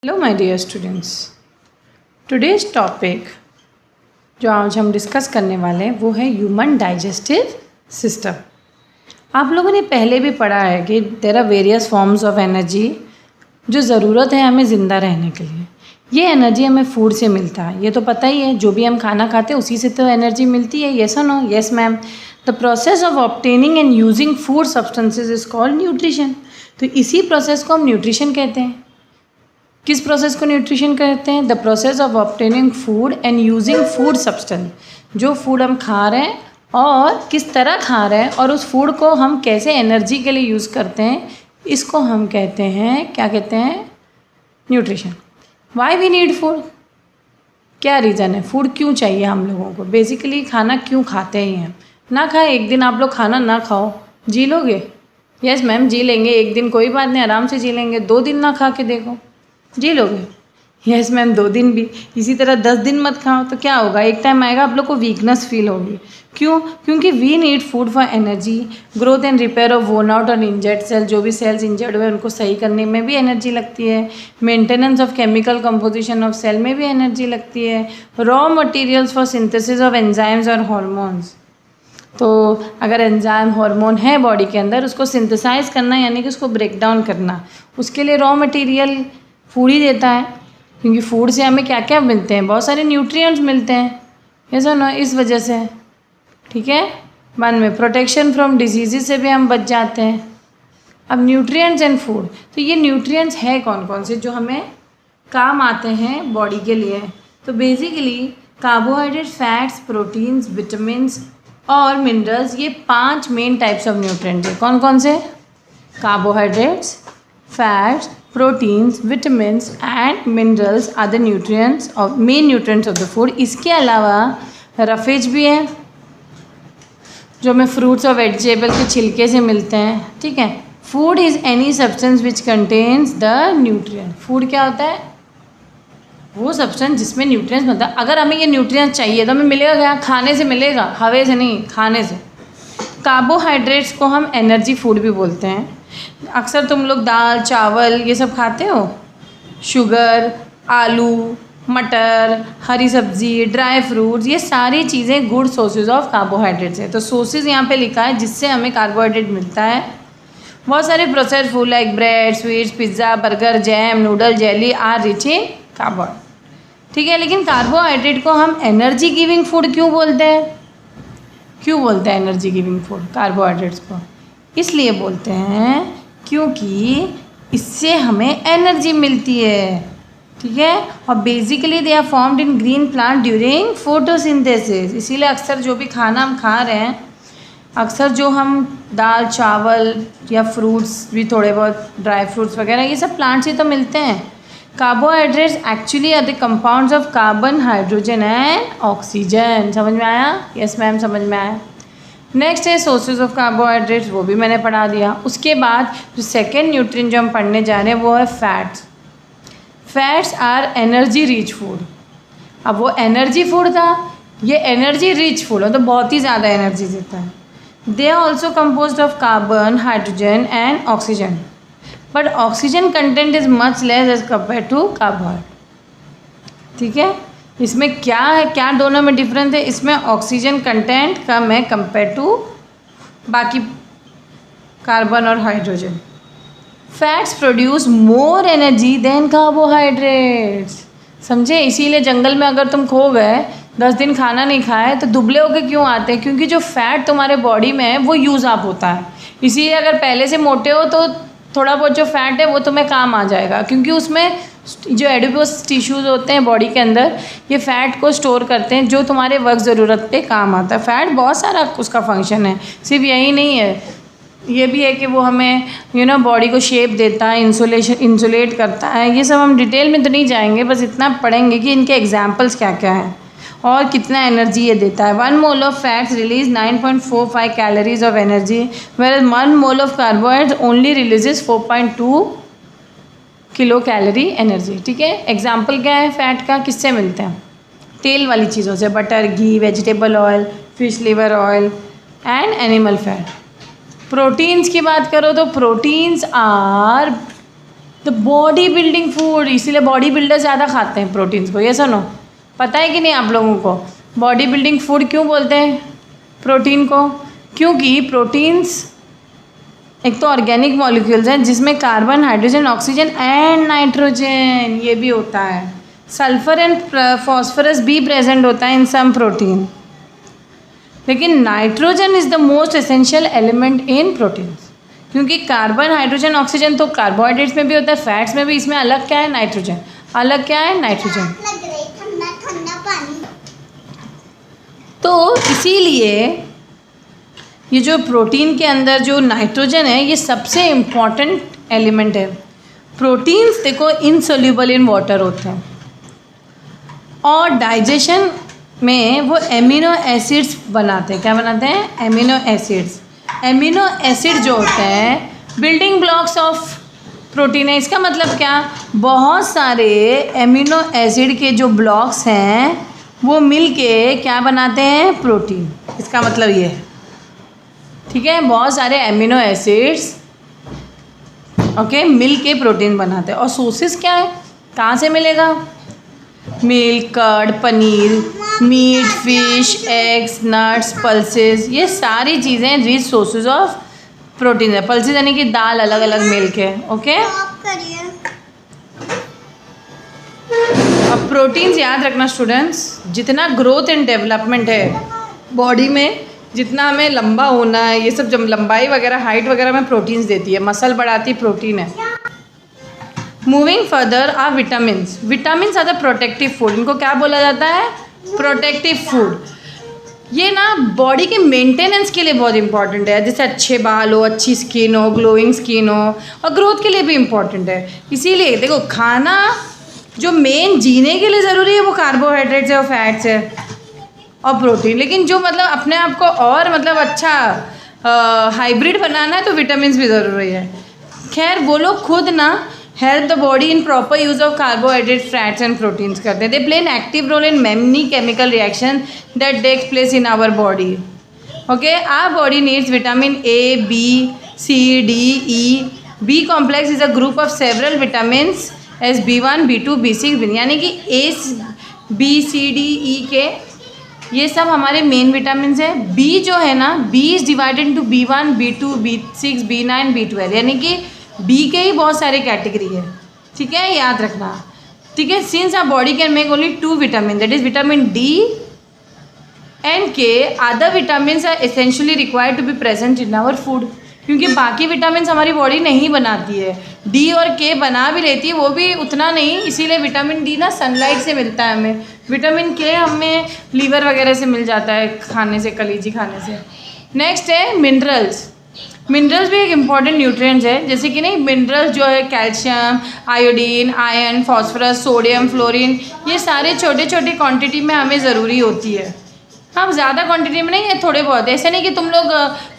Hello my dear students, today's topic जो आज हम डिस्कस करने वाले हैं वो है ह्यूमन डाइजेस्टिव सिस्टम। आप लोगों ने पहले भी पढ़ा है कि there are various forms of energy जो ज़रूरत है हमें ज़िंदा रहने के लिए। ये एनर्जी हमें फूड से मिलता है, ये तो पता ही है। जो भी हम खाना खाते हैं उसी से तो एनर्जी मिलती है। येस और no? Yes ma'am. The process of obtaining and using food substances is called nutrition. तो इसी प्रोसेस को हम न्यूट्रिशन कहते हैं। किस प्रोसेस को न्यूट्रिशन कहते हैं? The process of obtaining food and using food substance. जो फूड हम खा रहे हैं और किस तरह खा रहे हैं और उस फूड को हम कैसे एनर्जी के लिए यूज़ करते हैं, इसको हम कहते हैं, क्या कहते हैं? Nutrition. Why we need food? क्या रीज़न है? फूड क्यों चाहिए हम लोगों को? बेसिकली खाना क्यों खाते ही हैं? ना खाए, एक दिन आप लोग खाना ना खाओ, जी लोगे? यस मैम, जी लेंगे। एक दिन कोई बात नहीं, आराम से जी लेंगे। 2 दिन ना खा के देखो, जी लोगे? यस मैम, 2 दिन भी। इसी तरह 10 दिन मत खाओ तो क्या होगा? एक टाइम आएगा आप लोग को वीकनेस फील होगी। क्यों? क्योंकि we need food for energy, growth and repair of worn out और इंजर्ड सेल। जो भी सेल्स इंजर्ड हुए उनको सही करने में भी एनर्जी लगती है। Maintenance of chemical composition of cell में भी एनर्जी लगती है। Raw materials for synthesis of enzymes और हॉर्मोन्स। तो अगर एंजाइम हार्मोन है बॉडी के अंदर, उसको सिंथेसाइज करना यानी कि उसको ब्रेक डाउन करना, उसके लिए रॉ मटेरियल फूड ही देता है। क्योंकि फूड से हमें क्या क्या मिलते हैं? बहुत सारे न्यूट्रिएंट्स मिलते हैं। ऐसा ना, इस वजह से, ठीक है। बाद में प्रोटेक्शन फ्रॉम डिजीज़ से भी हम बच जाते हैं। अब न्यूट्रिएंट्स एंड फूड, तो ये न्यूट्रिएंट्स है कौन कौन से जो हमें काम आते हैं बॉडी के लिए? तो basically carbohydrate, fats, proteins, vitamins और मिनरल्स, ये 5 मेन टाइप्स ऑफ न्यूट्रिएंट्स हैं। कौन कौन से? Carbohydrates, fats, proteins, vitamins and minerals are the nutrients of main nutrients of the food। इसके अलावा रफेज भी है जो हमें फ्रूट्स और वेजिटेबल के छिलके से मिलते हैं, ठीक है। Food is any substance which contains the nutrient. Food क्या होता है? वो सब्सटेंस जिसमें न्यूट्रिएंट्स मिलता है। अगर हमें ये न्यूट्रिएंट्स चाहिए तो हमें मिलेगा क्या? खाने से मिलेगा, हवा से नहीं, खाने से। कार्बोहाइड्रेट्स को हम एनर्जी फूड भी बोलते हैं। अक्सर तुम लोग दाल, चावल ये सब खाते हो। शुगर, आलू, मटर, हरी सब्जी, ड्राई फ्रूट्स, ये सारी चीज़ें गुड सोर्सेज ऑफ कार्बोहाइड्रेट्स है। तो सोर्सेज यहाँ पे लिखा है जिससे हमें कार्बोहाइड्रेट मिलता है। बहुत सारे processed food like bread, sweets, pizza, burger, jam, noodle, jelly are rich in carbohydrate, ठीक है। लेकिन कार्बोहाइड्रेट को हम एनर्जी गिविंग फूड क्यों बोलते हैं? क्यों बोलते हैं एनर्जी गिविंग फूड कार्बोहाइड्रेट्स को? इसलिए बोलते हैं क्योंकि इससे हमें एनर्जी मिलती है, ठीक है। और basically they are formed in green plant during photosynthesis. इसीलिए अक्सर जो भी खाना हम खा रहे हैं, अक्सर जो हम दाल, चावल या फ्रूट्स भी, थोड़े बहुत ड्राई फ्रूट्स वगैरह, ये सब प्लांट से तो मिलते हैं। Carbohydrates actually are the compounds of carbon, hydrogen and oxygen. समझ में आया? यस मैम, समझ में आया। नेक्स्ट है सोर्सेज ऑफ कार्बोहाइड्रेट्स, वो भी मैंने पढ़ा दिया। उसके बाद जो सेकेंड न्यूट्रिएंट जो हम पढ़ने जा रहे हैं वो है fats. Fats are energy rich food. अब वो एनर्जी फूड था, ये एनर्जी रिच फूड है, तो बहुत ही ज़्यादा एनर्जी देता है। They are also compose of carbon, hydrogen and oxygen, but oxygen content is much less as compare to carbohydrate, ठीक है। इसमें क्या है, क्या दोनों में डिफरेंस है? इसमें ऑक्सीजन कंटेंट कम है कंपेयर टू बाकी कार्बन और hydrogen. Fats produce more energy than carbohydrates, समझे। इसीलिए जंगल में अगर तुम खो गए, 10 दिन खाना नहीं खाए, तो दुबले होके क्यों आते हैं? क्योंकि जो फैट तुम्हारे बॉडी में है वो यूज़ अप होता है। इसीलिए अगर पहले से मोटे हो तो थोड़ा बहुत जो फैट है वो तुम्हें काम आ जाएगा, क्योंकि उसमें जो एडिपोस टिश्यूज़ होते हैं बॉडी के अंदर, ये फ़ैट को स्टोर करते हैं जो तुम्हारे वक्त ज़रूरत पे काम आता है। फ़ैट बहुत सारा उसका फंक्शन है, सिर्फ यही नहीं है, ये भी है कि वो हमें बॉडी को शेप देता है, इंसुलेट करता है। ये सब हम डिटेल में तो नहीं जाएंगे, बस इतना पढ़ेंगे कि इनके एग्जाम्पल्स क्या क्या हैं और कितना एनर्जी ये देता है। 1 mole of fats release 9.45 calories of energy, where 1 mole of carbohydrate only releases 4.2 kilo calorie energy, ठीक है। एग्जाम्पल क्या है फैट का? किससे मिलते हैं? तेल वाली चीज़ों से, butter, ghee, vegetable oil, fish liver oil and animal fat. Proteins की बात करो तो proteins are the body building food, इसीलिए बॉडी बिल्डर ज़्यादा खाते हैं प्रोटीन्स को, ये सुनो, पता है कि नहीं आप लोगों को बॉडी बिल्डिंग फूड क्यों बोलते हैं प्रोटीन को? क्योंकि प्रोटीन्स एक तो ऑर्गेनिक मॉलिक्यूल्स हैं जिसमें carbon, hydrogen, oxygen and nitrogen ये भी होता है। सल्फर एंड फॉस्फोरस भी प्रेजेंट होता है इन सम प्रोटीन, लेकिन nitrogen is the most essential element in proteins, क्योंकि कार्बन, हाइड्रोजन, ऑक्सीजन तो कार्बोहाइड्रेट्स में भी होता है, फैट्स में भी, इसमें अलग क्या है? नाइट्रोजन। अलग क्या है? नाइट्रोजन। तो इसीलिए ये जो प्रोटीन के अंदर जो नाइट्रोजन है ये सबसे इम्पॉर्टेंट एलिमेंट है। प्रोटीन्स देखो इनसोल्यूबल इन वाटर होते हैं और डाइजेशन में वो एमिनो एसिड्स बनाते हैं। क्या बनाते हैं? Amino acids. एमिनो एसिड जो होते हैं बिल्डिंग ब्लॉक्स ऑफ प्रोटीन है। इसका मतलब क्या? बहुत सारे एमिनो एसिड के जो ब्लॉक्स हैं वो मिलके क्या बनाते हैं? प्रोटीन। इसका मतलब ये है, ठीक है, बहुत सारे एमिनो एसिड्स ओके मिल के प्रोटीन बनाते हैं। और सोर्सेस क्या है? कहाँ से मिलेगा? Milk, curd, paneer, meat, fish, eggs, nuts, pulses, ये सारी चीज़ें रिच सोर्सेज ऑफ प्रोटीन है। पल्सेस यानी कि दाल अलग अलग मिल के, ओके। अब प्रोटीन्स याद रखना स्टूडेंट्स, जितना ग्रोथ एंड डेवलपमेंट है बॉडी में, जितना हमें लंबा होना है, ये सब जब लंबाई वगैरह, हाइट वगैरह में प्रोटीन्स देती है, मसल बढ़ाती प्रोटीन है। Moving further are vitamins. Vitamins are the protective food. इनको क्या बोला जाता है? Protective food. ये ना बॉडी के मेंटेनेंस के लिए बहुत इंपॉर्टेंट है, जैसे अच्छे बाल हो, अच्छी स्किन हो, ग्लोइंग स्किन हो, और ग्रोथ के लिए भी इम्पॉर्टेंट है। इसीलिए देखो खाना जो मेन जीने के लिए ज़रूरी है वो कार्बोहाइड्रेट्स है और फैट्स है और प्रोटीन, लेकिन जो मतलब अपने आप को और मतलब अच्छा हाइब्रिड बनाना है तो विटामिन्स भी ज़रूरी है। खैर वो लोग खुद ना help the body in proper use of carbohydrate, fats and proteins करते हैं। They play an active role in many chemical reaction that takes place in our body, okay. Our body needs vitamin A, B, C, D, E. B complex is a group of several vitamins as B1, B2, B6, यानी कि ए, B, C, D, ई के ये सब हमारे main vitamin है। B जो है ना, B is divided into B1, B2, B6, B9, B12, यानी कि बी के ही बहुत सारे कैटेगरी है, ठीक है, याद रखना, ठीक है। Since our body can make only 2 vitamin, that is vitamin D and K, other vitamin are essentially required to be present in our food, क्योंकि बाकी विटामिन हमारी बॉडी नहीं बनाती है। डी और के बना भी लेती है, वो भी उतना नहीं, इसीलिए विटामिन डी ना सनलाइट से मिलता है हमें। विटामिन के हमें लीवर वगैरह से मिल जाता है खाने से, कलीजी खाने से। नेक्स्ट है मिनरल्स। मिनरल्स भी एक इम्पॉर्टेंट न्यूट्रिएंट्स है, जैसे कि नहीं मिनरल्स जो है calcium, iodine, iron, phosphorus, sodium, fluorine, ये सारे छोटे छोटे क्वांटिटी में हमें ज़रूरी होती है। हाँ ज़्यादा क्वांटिटी में नहीं है, थोड़े बहुत। ऐसे नहीं कि तुम लोग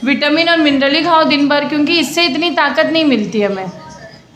विटामिन और मिनरल ही खाओ दिन भर, क्योंकि इससे इतनी ताकत नहीं मिलती हमें,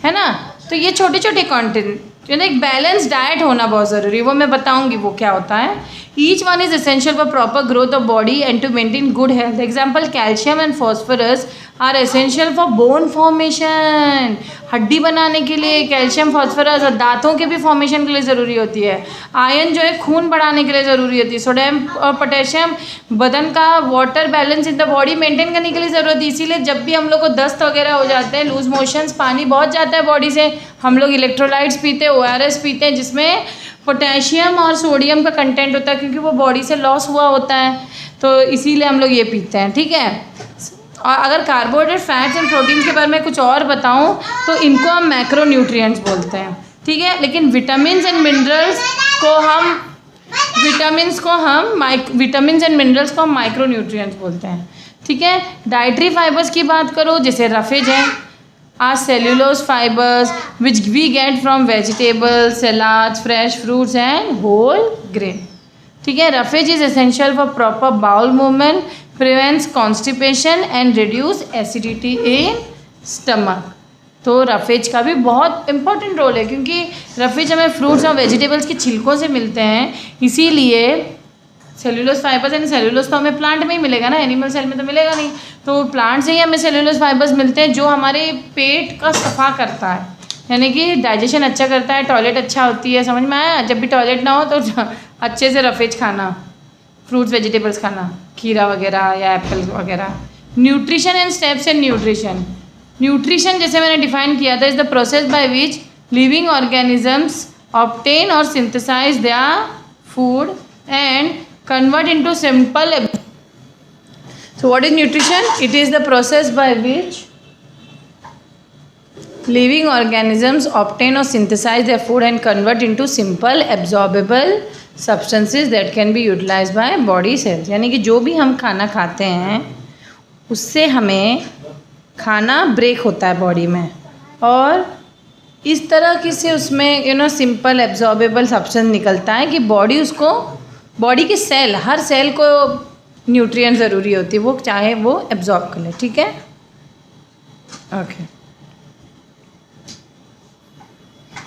है ना। तो ये छोटे छोटे क्वांटिटी, एक बैलेंस डाइट होना बहुत ज़रूरी है, वो मैं बताऊंगी वो क्या होता है। Each one is essential for proper growth of body and to maintain good health. Example calcium and phosphorus are essential for bone formation, हड्डी बनाने के लिए कैल्शियम, फॉस्फोरस, और दांतों के भी फॉर्मेशन के लिए ज़रूरी होती है। आयरन जो है खून बढ़ाने के लिए ज़रूरी होती है। सोडियम और पोटेशियम बदन का water balance in the body maintain करने के लिए ज़रूरत है। इसीलिए जब भी हम लोग को दस्त वगैरह हो जाते हैं, लूज मोशंस, पानी बहुत जाता है बॉडी से, हम लोग इलेक्ट्रोलाइट्स पीते हैं, ORS पीते हैं, जिसमें पोटेशियम और सोडियम का कंटेंट होता है, क्योंकि वो बॉडी से लॉस हुआ होता है, तो इसीलिए हम लोग ये पीते हैं, ठीक है। और अगर कार्बोहाइड्रेट, फैट्स एंड प्रोटीन्स के बारे में कुछ और बताऊं तो इनको हम मैक्रो न्यूट्रिएंट्स बोलते हैं, ठीक है। लेकिन विटामिन्स एंड मिनरल्स को हम माइक्रो न्यूट्रिएंट्स बोलते हैं, ठीक है। डाइटरी फाइबर्स की बात करो, जैसे रफेज है, are cellulose fibres which we get from vegetables, salads, fresh fruits and whole grain, ठीक है। Roughage is essential for proper bowel movement, prevents constipation and reduce acidity in stomach. तो roughage का भी बहुत इंपॉर्टेंट रोल है, क्योंकि roughage हमें fruits और वेजिटेबल्स के छिलकों से मिलते हैं, इसीलिए सेल्यूलोज फाइबर्स, एंड सेल्यूलोज तो हमें प्लांट में ही मिलेगा ना, एनिमल सेल में तो मिलेगा नहीं, तो प्लांट से ही हमें सेल्यूलोज फाइबर्स मिलते हैं, जो हमारे पेट का सफा करता है, यानी कि डाइजेशन अच्छा करता है, टॉयलेट अच्छा होती है, समझ में आया। जब भी टॉयलेट ना हो तो अच्छे से रफेज खाना, फ्रूट्स वेजिटेबल्स खाना, खीरा वगैरह या एप्पल वगैरह। Nutrition and steps in nutrition. Nutrition जैसे मैंने डिफाइन किया था, is the process by which living organisms obtain और synthesize their food and convert into simple. So what is nutrition? It is the process by which living organisms obtain or synthesize their food and convert into simple absorbable substances that can be utilized by body cells. यानी कि जो भी हम खाना खाते हैं उससे हमें खाना ब्रेक होता है बॉडी में, और इस तरह की से उसमें सिंपल एब्जॉर्बेबल सब्सटेंस निकलता है कि बॉडी उसको, बॉडी के सेल, हर सेल को न्यूट्रिएंट ज़रूरी होती है, वो चाहे वो एब्जॉर्ब कर ले। ठीक है, okay.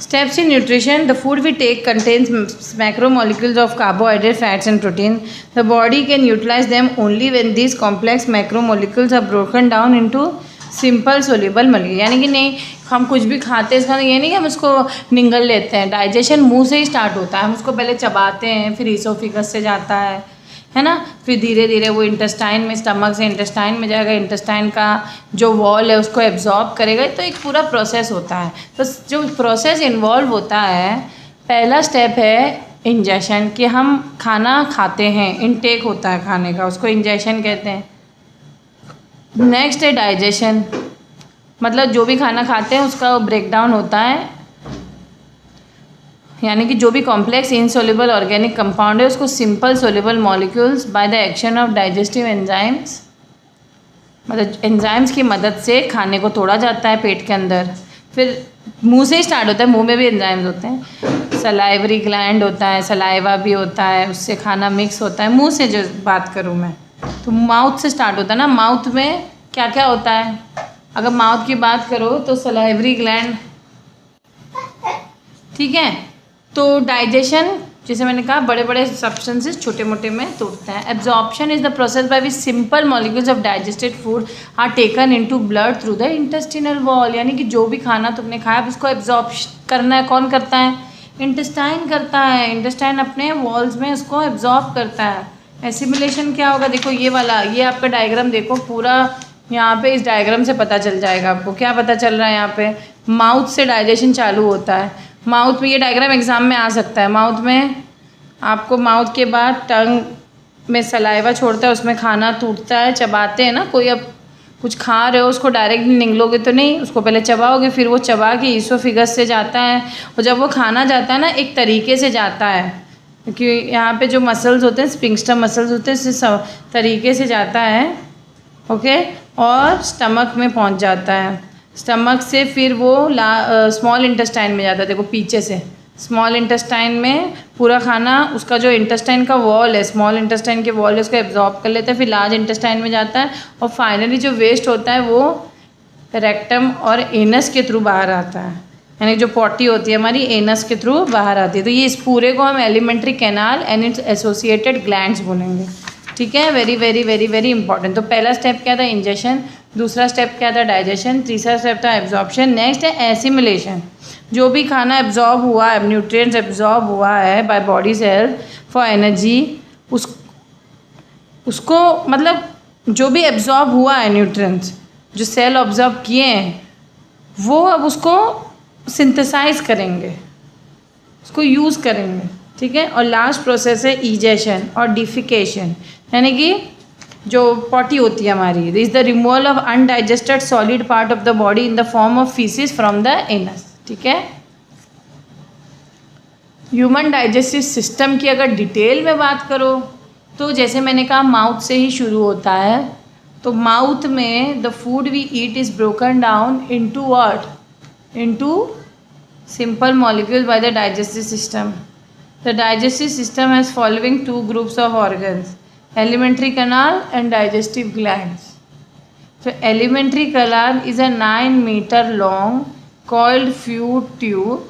Steps in nutrition. The food we take contains macromolecules of carbohydrate, fats and protein. The body can utilize them only when these complex macromolecules are broken down into simple soluble molecule. यानी कि नहीं, हम कुछ भी खाते हैं इसका ये नहीं कि हम उसको निगल लेते हैं। डाइजेशन मुंह से ही स्टार्ट होता है, हम उसको पहले चबाते हैं, फिर ईसोफेगस से जाता है ना, फिर धीरे धीरे वो इंटेस्टाइन में, स्टमक से इंटेस्टाइन में जाएगा, इंटेस्टाइन का जो वॉल है उसको एब्जॉर्ब करेगा। तो एक पूरा प्रोसेस होता है। तो जो प्रोसेस इन्वॉल्व होता है, पहला स्टेप है इंजेशन, कि हम खाना खाते हैं, इनटेक होता है खाने का, उसको इंजेशन कहते हैं। नेक्स्ट है डाइजेशन, मतलब जो भी खाना खाते हैं उसका ब्रेक डाउन होता है, यानी कि जो भी कॉम्प्लेक्स इनसोल्युबल ऑर्गेनिक कंपाउंड है उसको simple soluble molecules by the action of digestive enzymes, मतलब एंजाइम्स की मदद से खाने को तोड़ा जाता है पेट के अंदर। फिर मुंह से ही स्टार्ट होता है, मुंह में भी एंजाइम्स होते हैं, सलाइवरी ग्लैंड होता है, सलाइवा भी होता है, उससे खाना मिक्स होता है। मुंह से जो बात करूँ मैं तो माउथ से स्टार्ट होता है ना। माउथ में क्या क्या होता है, अगर माउथ की बात करो तो सलाइवरी ग्लैंड, ठीक है। तो डाइजेशन, जैसे मैंने कहा, बड़े बड़े सब्सटेंसेस छोटे मोटे में तोड़ते हैं। Absorption is the process by which simple molecules of digested food are taken into blood through the intestinal wall. यानी कि जो भी खाना तुमने खाया उसको एब्जॉर्ब करना है, कौन करता है? इंटेस्टाइन करता है। इंटेस्टाइन अपने वॉल्स में उसको एब्जॉर्ब करता है। एसिमिलेशन क्या होगा, देखो ये वाला, ये आपका डायग्राम देखो पूरा, यहाँ पे इस डायग्राम से पता चल जाएगा आपको क्या पता चल रहा है। यहाँ पे माउथ से डाइजेशन चालू होता है। माउथ में, ये डायग्राम एग्जाम में आ सकता है। माउथ में आपको, माउथ के बाद टंग में सलाइवा छोड़ता है, उसमें खाना टूटता है, चबाते हैं ना। कोई अब कुछ खा रहे हो उसको डायरेक्ट निगलोगे तो नहीं, उसको पहले चबाओगे, फिर वो चबा के ईसोफेगस से जाता है। और जब वो खाना जाता है ना, एक तरीके से जाता है, क्योंकि यहाँ पे जो मसल्स होते हैं, स्फिंक्टर मसल्स होते हैं, इस तरीके से जाता है, ओके, और स्टमक में पहुँच जाता है। स्टमक से फिर वो स्मॉल इंटेस्टाइन में जाता है। देखो पीछे से स्मॉल इंटेस्टाइन में पूरा खाना, उसका जो इंटेस्टाइन का वॉल है, स्मॉल इंटेस्टाइन के वॉल है, उसको एब्जॉर्ब कर लेता है, फिर लार्ज इंटेस्टाइन में जाता है, और फाइनली जो वेस्ट होता है वो रेक्टम और एनस के थ्रू बाहर आता है। यानी जो पॉटी होती है हमारी, एनस के थ्रू बाहर आती है। तो ये इस पूरे को हम alimentary canal and it's associated glands बोलेंगे। ठीक है, very very very very important. तो पहला स्टेप क्या था? इंजेशन। दूसरा स्टेप क्या था? डाइजेशन। तीसरा स्टेप था एब्जॉर्प्शन। नेक्स्ट है एसिमिलेशन। जो भी खाना एब्जॉर्ब हुआ है, न्यूट्रिएंट्स एब्जॉर्ब हुआ है by body cell for energy, उसको मतलब जो भी एब्जॉर्ब हुआ है न्यूट्रिएंट्स, जो सेल ऑब्जॉर्ब किए हैं, वो अब उसको सिंथेसाइज करेंगे, उसको यूज़ करेंगे। ठीक है, और लास्ट प्रोसेस है इजेशन और डिफिकेशन, यानी कि जो पॉटी होती है हमारी, is the removal of undigested solid part of the body in the form of faeces from the anus. ठीक है, ह्यूमन डाइजेस्टिव सिस्टम की अगर डिटेल में बात करो तो जैसे मैंने कहा माउथ से ही शुरू होता है। तो माउथ में the food we eat is broken down into what? Into simple molecules by the digestive system. The digestive system has following two groups of organs: alimentary canal and digestive glands. So alimentary canal is a 9 meter long coiled fluid tube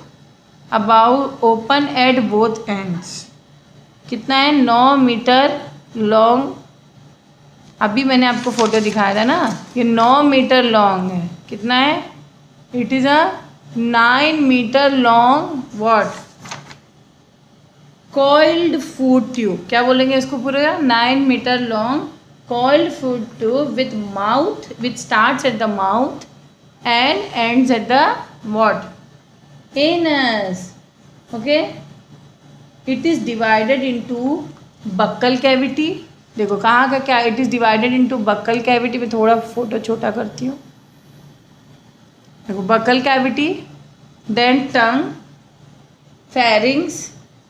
about open at both ends. कितना है? 9 metre long. अभी मैंने आपको photo दिखाया था ना, ये 9 metre long है। कितना है? It is a 9 metre long what, coiled food tube, क्या बोलेंगे इसको पूरा, 9 मीटर लॉन्ग coiled food tube with mouth which starts at the mouth and ends at the what, anus. Okay, it is divided into buccal cavity. देखो कहाँ का क्या, it is divided into buccal cavity. में थोड़ा फोटो छोटा करती हूँ. देखो buccal cavity, then tongue, pharynx.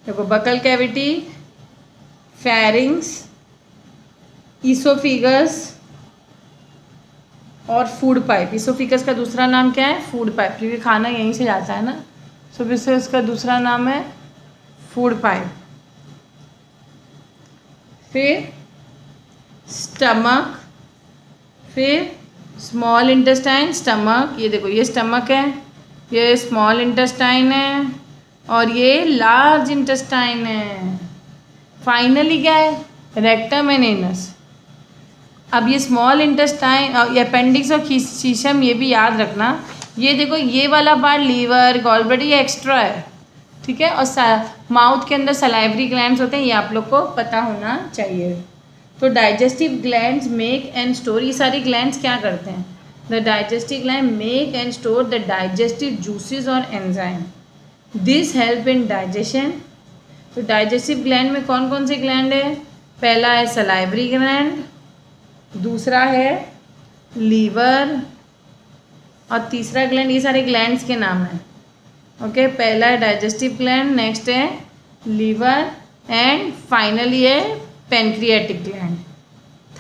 देखो buccal cavity, pharynx, ईसोफिगस और फूड पाइप. ईसोफिगस का दूसरा नाम क्या है, फूड पाइप, क्योंकि खाना यहीं से जाता है ना, सो इससे उसका दूसरा नाम है फूड पाइप. फिर स्टमक, फिर स्मॉल इंटेस्टाइन, स्टमक, ये देखो ये स्टमक है, ये स्मॉल इंटेस्टाइन है और ये लार्ज इंटेस्टाइन है. फाइनली क्या है, रेक्टम एंड एनस. अब ये स्मॉल इंटेस्टाइन, ये अपेंडिक्स और शीशम, ये भी याद रखना. ये देखो ये वाला पार्ट लीवर, गॉलब्लैडर, ये एक्स्ट्रा है, ठीक है. और माउथ के अंदर सलाइवरी ग्लैंड्स होते हैं, ये आप लोग को पता होना चाहिए. तो digestive glands make and store, ये सारी ग्लैंड्स क्या करते हैं, the digestive gland make and store the digestive juices और enzyme. This help in digestion. तो डाइजेस्टिव ग्लैंड में कौन कौन से ग्लैंड है, पहला है सलाइवरी ग्लैंड, दूसरा है लीवर और तीसरा ग्लैंड. ये सारे ग्लैंड्स के नाम हैं. ओके, पहला है डाइजेस्टिव ग्लैंड, नेक्स्ट है लीवर एंड फाइनली है पेनक्रियाटिक ग्लैंड,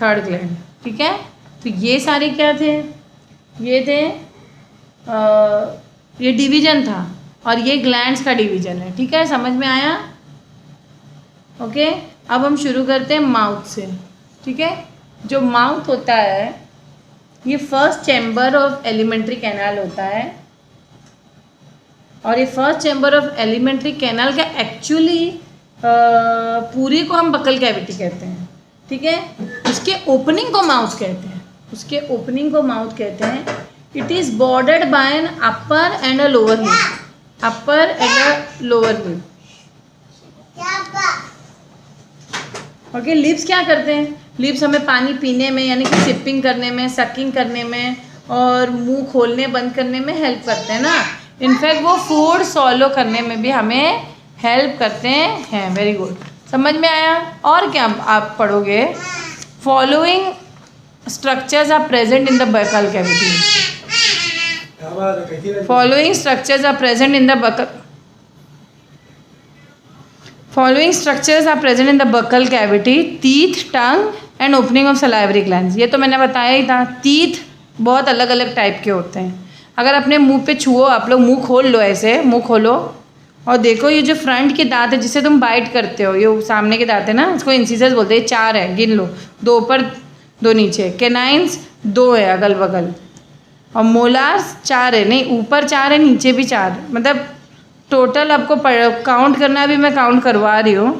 थर्ड ग्लैंड. ठीक है, तो ये सारे क्या थे, ये थे ये डिवीजन था और ये ग्लैंड्स का डिवीजन है. ठीक है, समझ में आया. ओके, अब हम शुरू करते हैं माउथ से. ठीक है, जो माउथ होता है ये first chamber of alimentary canal होता है और ये first chamber of alimentary canal का एक्चुअली पूरी को हम बकल कैविटी कहते हैं. ठीक है, उसके ओपनिंग को माउथ कहते हैं, उसके ओपनिंग को माउथ कहते हैं. It is bordered by an upper and a lower lip, upper and a lower lip. Okay, lips क्या करते हैं, लिप्स हमें पानी पीने में यानी कि सिपिंग करने में, सकिंग करने में और मुंह खोलने बंद करने में हेल्प करते हैं ना. इनफैक्ट वो फूड सॉलो करने में भी हमें हेल्प करते हैं. वेरी गुड, समझ में आया. और क्या आप पढ़ोगे, following structures are present in the buccal cavity. Following structures are present in the buccal, following structures are present in the buccal cavity, teeth, tongue and opening of salivary glands. ये तो मैंने बताया ही था. टीथ बहुत अलग अलग type के होते हैं. अगर अपने मुंह पे छुओ, आप लोग मुंह खोल लो, ऐसे मुंह खोलो और देखो ये जो फ्रंट के दांत है जिससे तुम बाइट करते हो, ये सामने के दांत है ना, इसको इंसिसर्स बोलते हैं. 4 है, गिन लो, 2 ऊपर 2 नीचे. कैनाइन्स 2 है अगल बगल और मोलार्स 4 है, नहीं ऊपर 4 है नीचे भी 4, मतलब टोटल आपको काउंट करना, भी मैं काउंट करवा रही हूँ.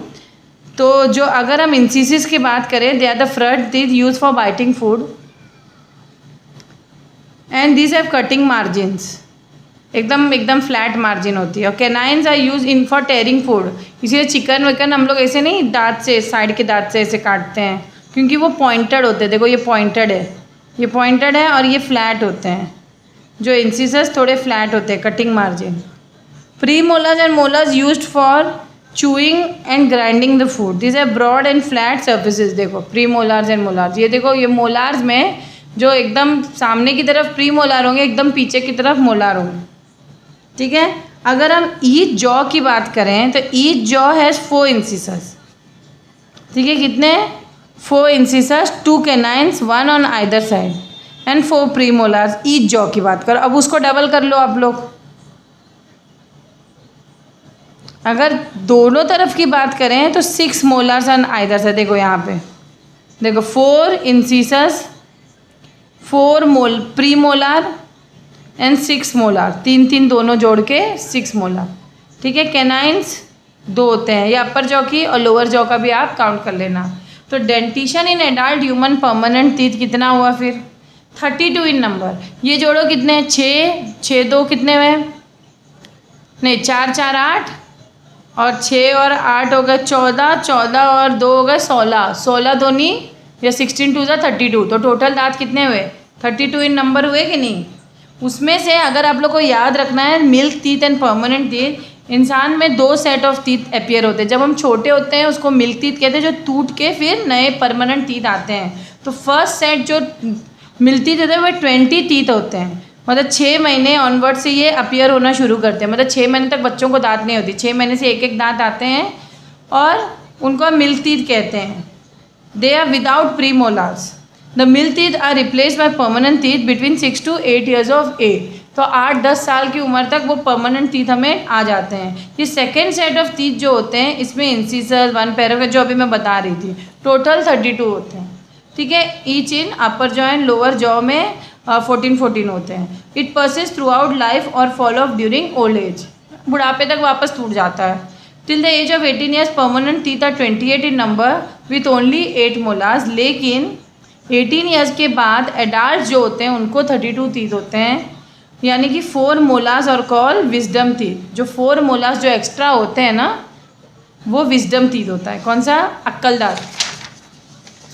तो जो अगर हम इंसिसिस की बात करें, they are the front teeth use for biting food and this have cutting margins, एकदम फ्लैट मार्जिन होती है. और canines are use in for tearing food, इसीलिए चिकन विकन हम लोग ऐसे नहीं दांत से, साइड के दांत से ऐसे काटते हैं, क्योंकि वो पॉइंटेड होते हैं. देखो ये पॉइंटेड है, ये पॉइंटेड है और ये फ्लैट होते हैं. जो इंसिसस थोड़े फ्लैट होते हैं, cutting margin. Premolars and molars used for chewing and grinding the food. These are broad and flat surfaces. देखो premolars and molars. ये देखो ये molars में जो एकदम सामने की तरफ प्रीमोलार होंगे, एकदम पीछे की तरफ मोलार होंगे. ठीक है, अगर हम ईच जॉ की बात करें तो ईच जॉ हैज़ 4 इंसिसस. ठीक है, कितने, 4 incisors, 2 canines, 1 on either side and 4 premolars. Each jaw की बात करो. अब उसको डबल कर लो आप लोग. अगर दोनों तरफ की बात करें तो 6 मोलार्स ऑन आइदर साइड. देखो यहाँ पे देखो 4 इंसिसस, 4 प्रीमोलार एंड 6 मोलार, 3 दोनों जोड़ के 6 मोलार. ठीक है, कैनाइन्स 2 होते हैं, ये अपर जॉ की और लोअर जॉ का भी आप काउंट कर लेना. तो dentition in adult human permanent teeth कितना हुआ फिर, 32 इन नंबर. ये जोड़ो कितने, 6 6 2 कितने हुए, नहीं, 4 4 8 और 6 और 8 हो गए 14, 14 और 2 हो गए 16, 16 दूनी या 16 2 32, तो टोटल दांत कितने हुए? 32 इन नंबर हुए कि नहीं? उसमें से अगर आप लोग को याद रखना है milk teeth and permanent teeth, इंसान में 2 सेट ऑफ टीथ अपीयर होते हैं। जब हम छोटे होते हैं उसको मिल्क टीथ कहते हैं, जो टूट के फिर नए परमानेंट टीथ आते हैं। तो फर्स्ट सेट जो मिल्क टीथ होते हैं वो 20 टीथ होते हैं। मतलब 6 महीने ऑनवर्ड से ये अपीयर होना शुरू करते हैं। मतलब 6 महीने तक बच्चों को दांत नहीं होती, 6 महीने से एक एक दांत आते हैं और उनको हम मिल्क टीथ कहते हैं। They are without premolars. The milk teeth are replace by permanent teeth between 6 to 8 years of age. तो 8-10 साल की उम्र तक वो परमानेंट टीथ हमें आ जाते हैं। ये सेकेंड सेट ऑफ टीथ जो होते हैं इसमें इंसिसर 1 पैरा जो अभी मैं बता रही थी, टोटल 32 होते हैं। ठीक है, each in upper jaw and lower jaw में 14 होते हैं। It persist throughout life और follow up during old age. बुढ़ापे तक वापस टूट जाता है। Till the age of 18 years permanent teeth are 28 in number with only 8 molars. लेकिन 18 years के बाद एडल्ट जो होते हैं उनको 32 टीथ होते हैं, यानी कि 4 मोलार्स और कॉल विजडम टीथ। जो 4 मोलार्स जो एक्स्ट्रा होते हैं ना वो विजडम टीथ होता है। कौन सा? अक्कल दांत।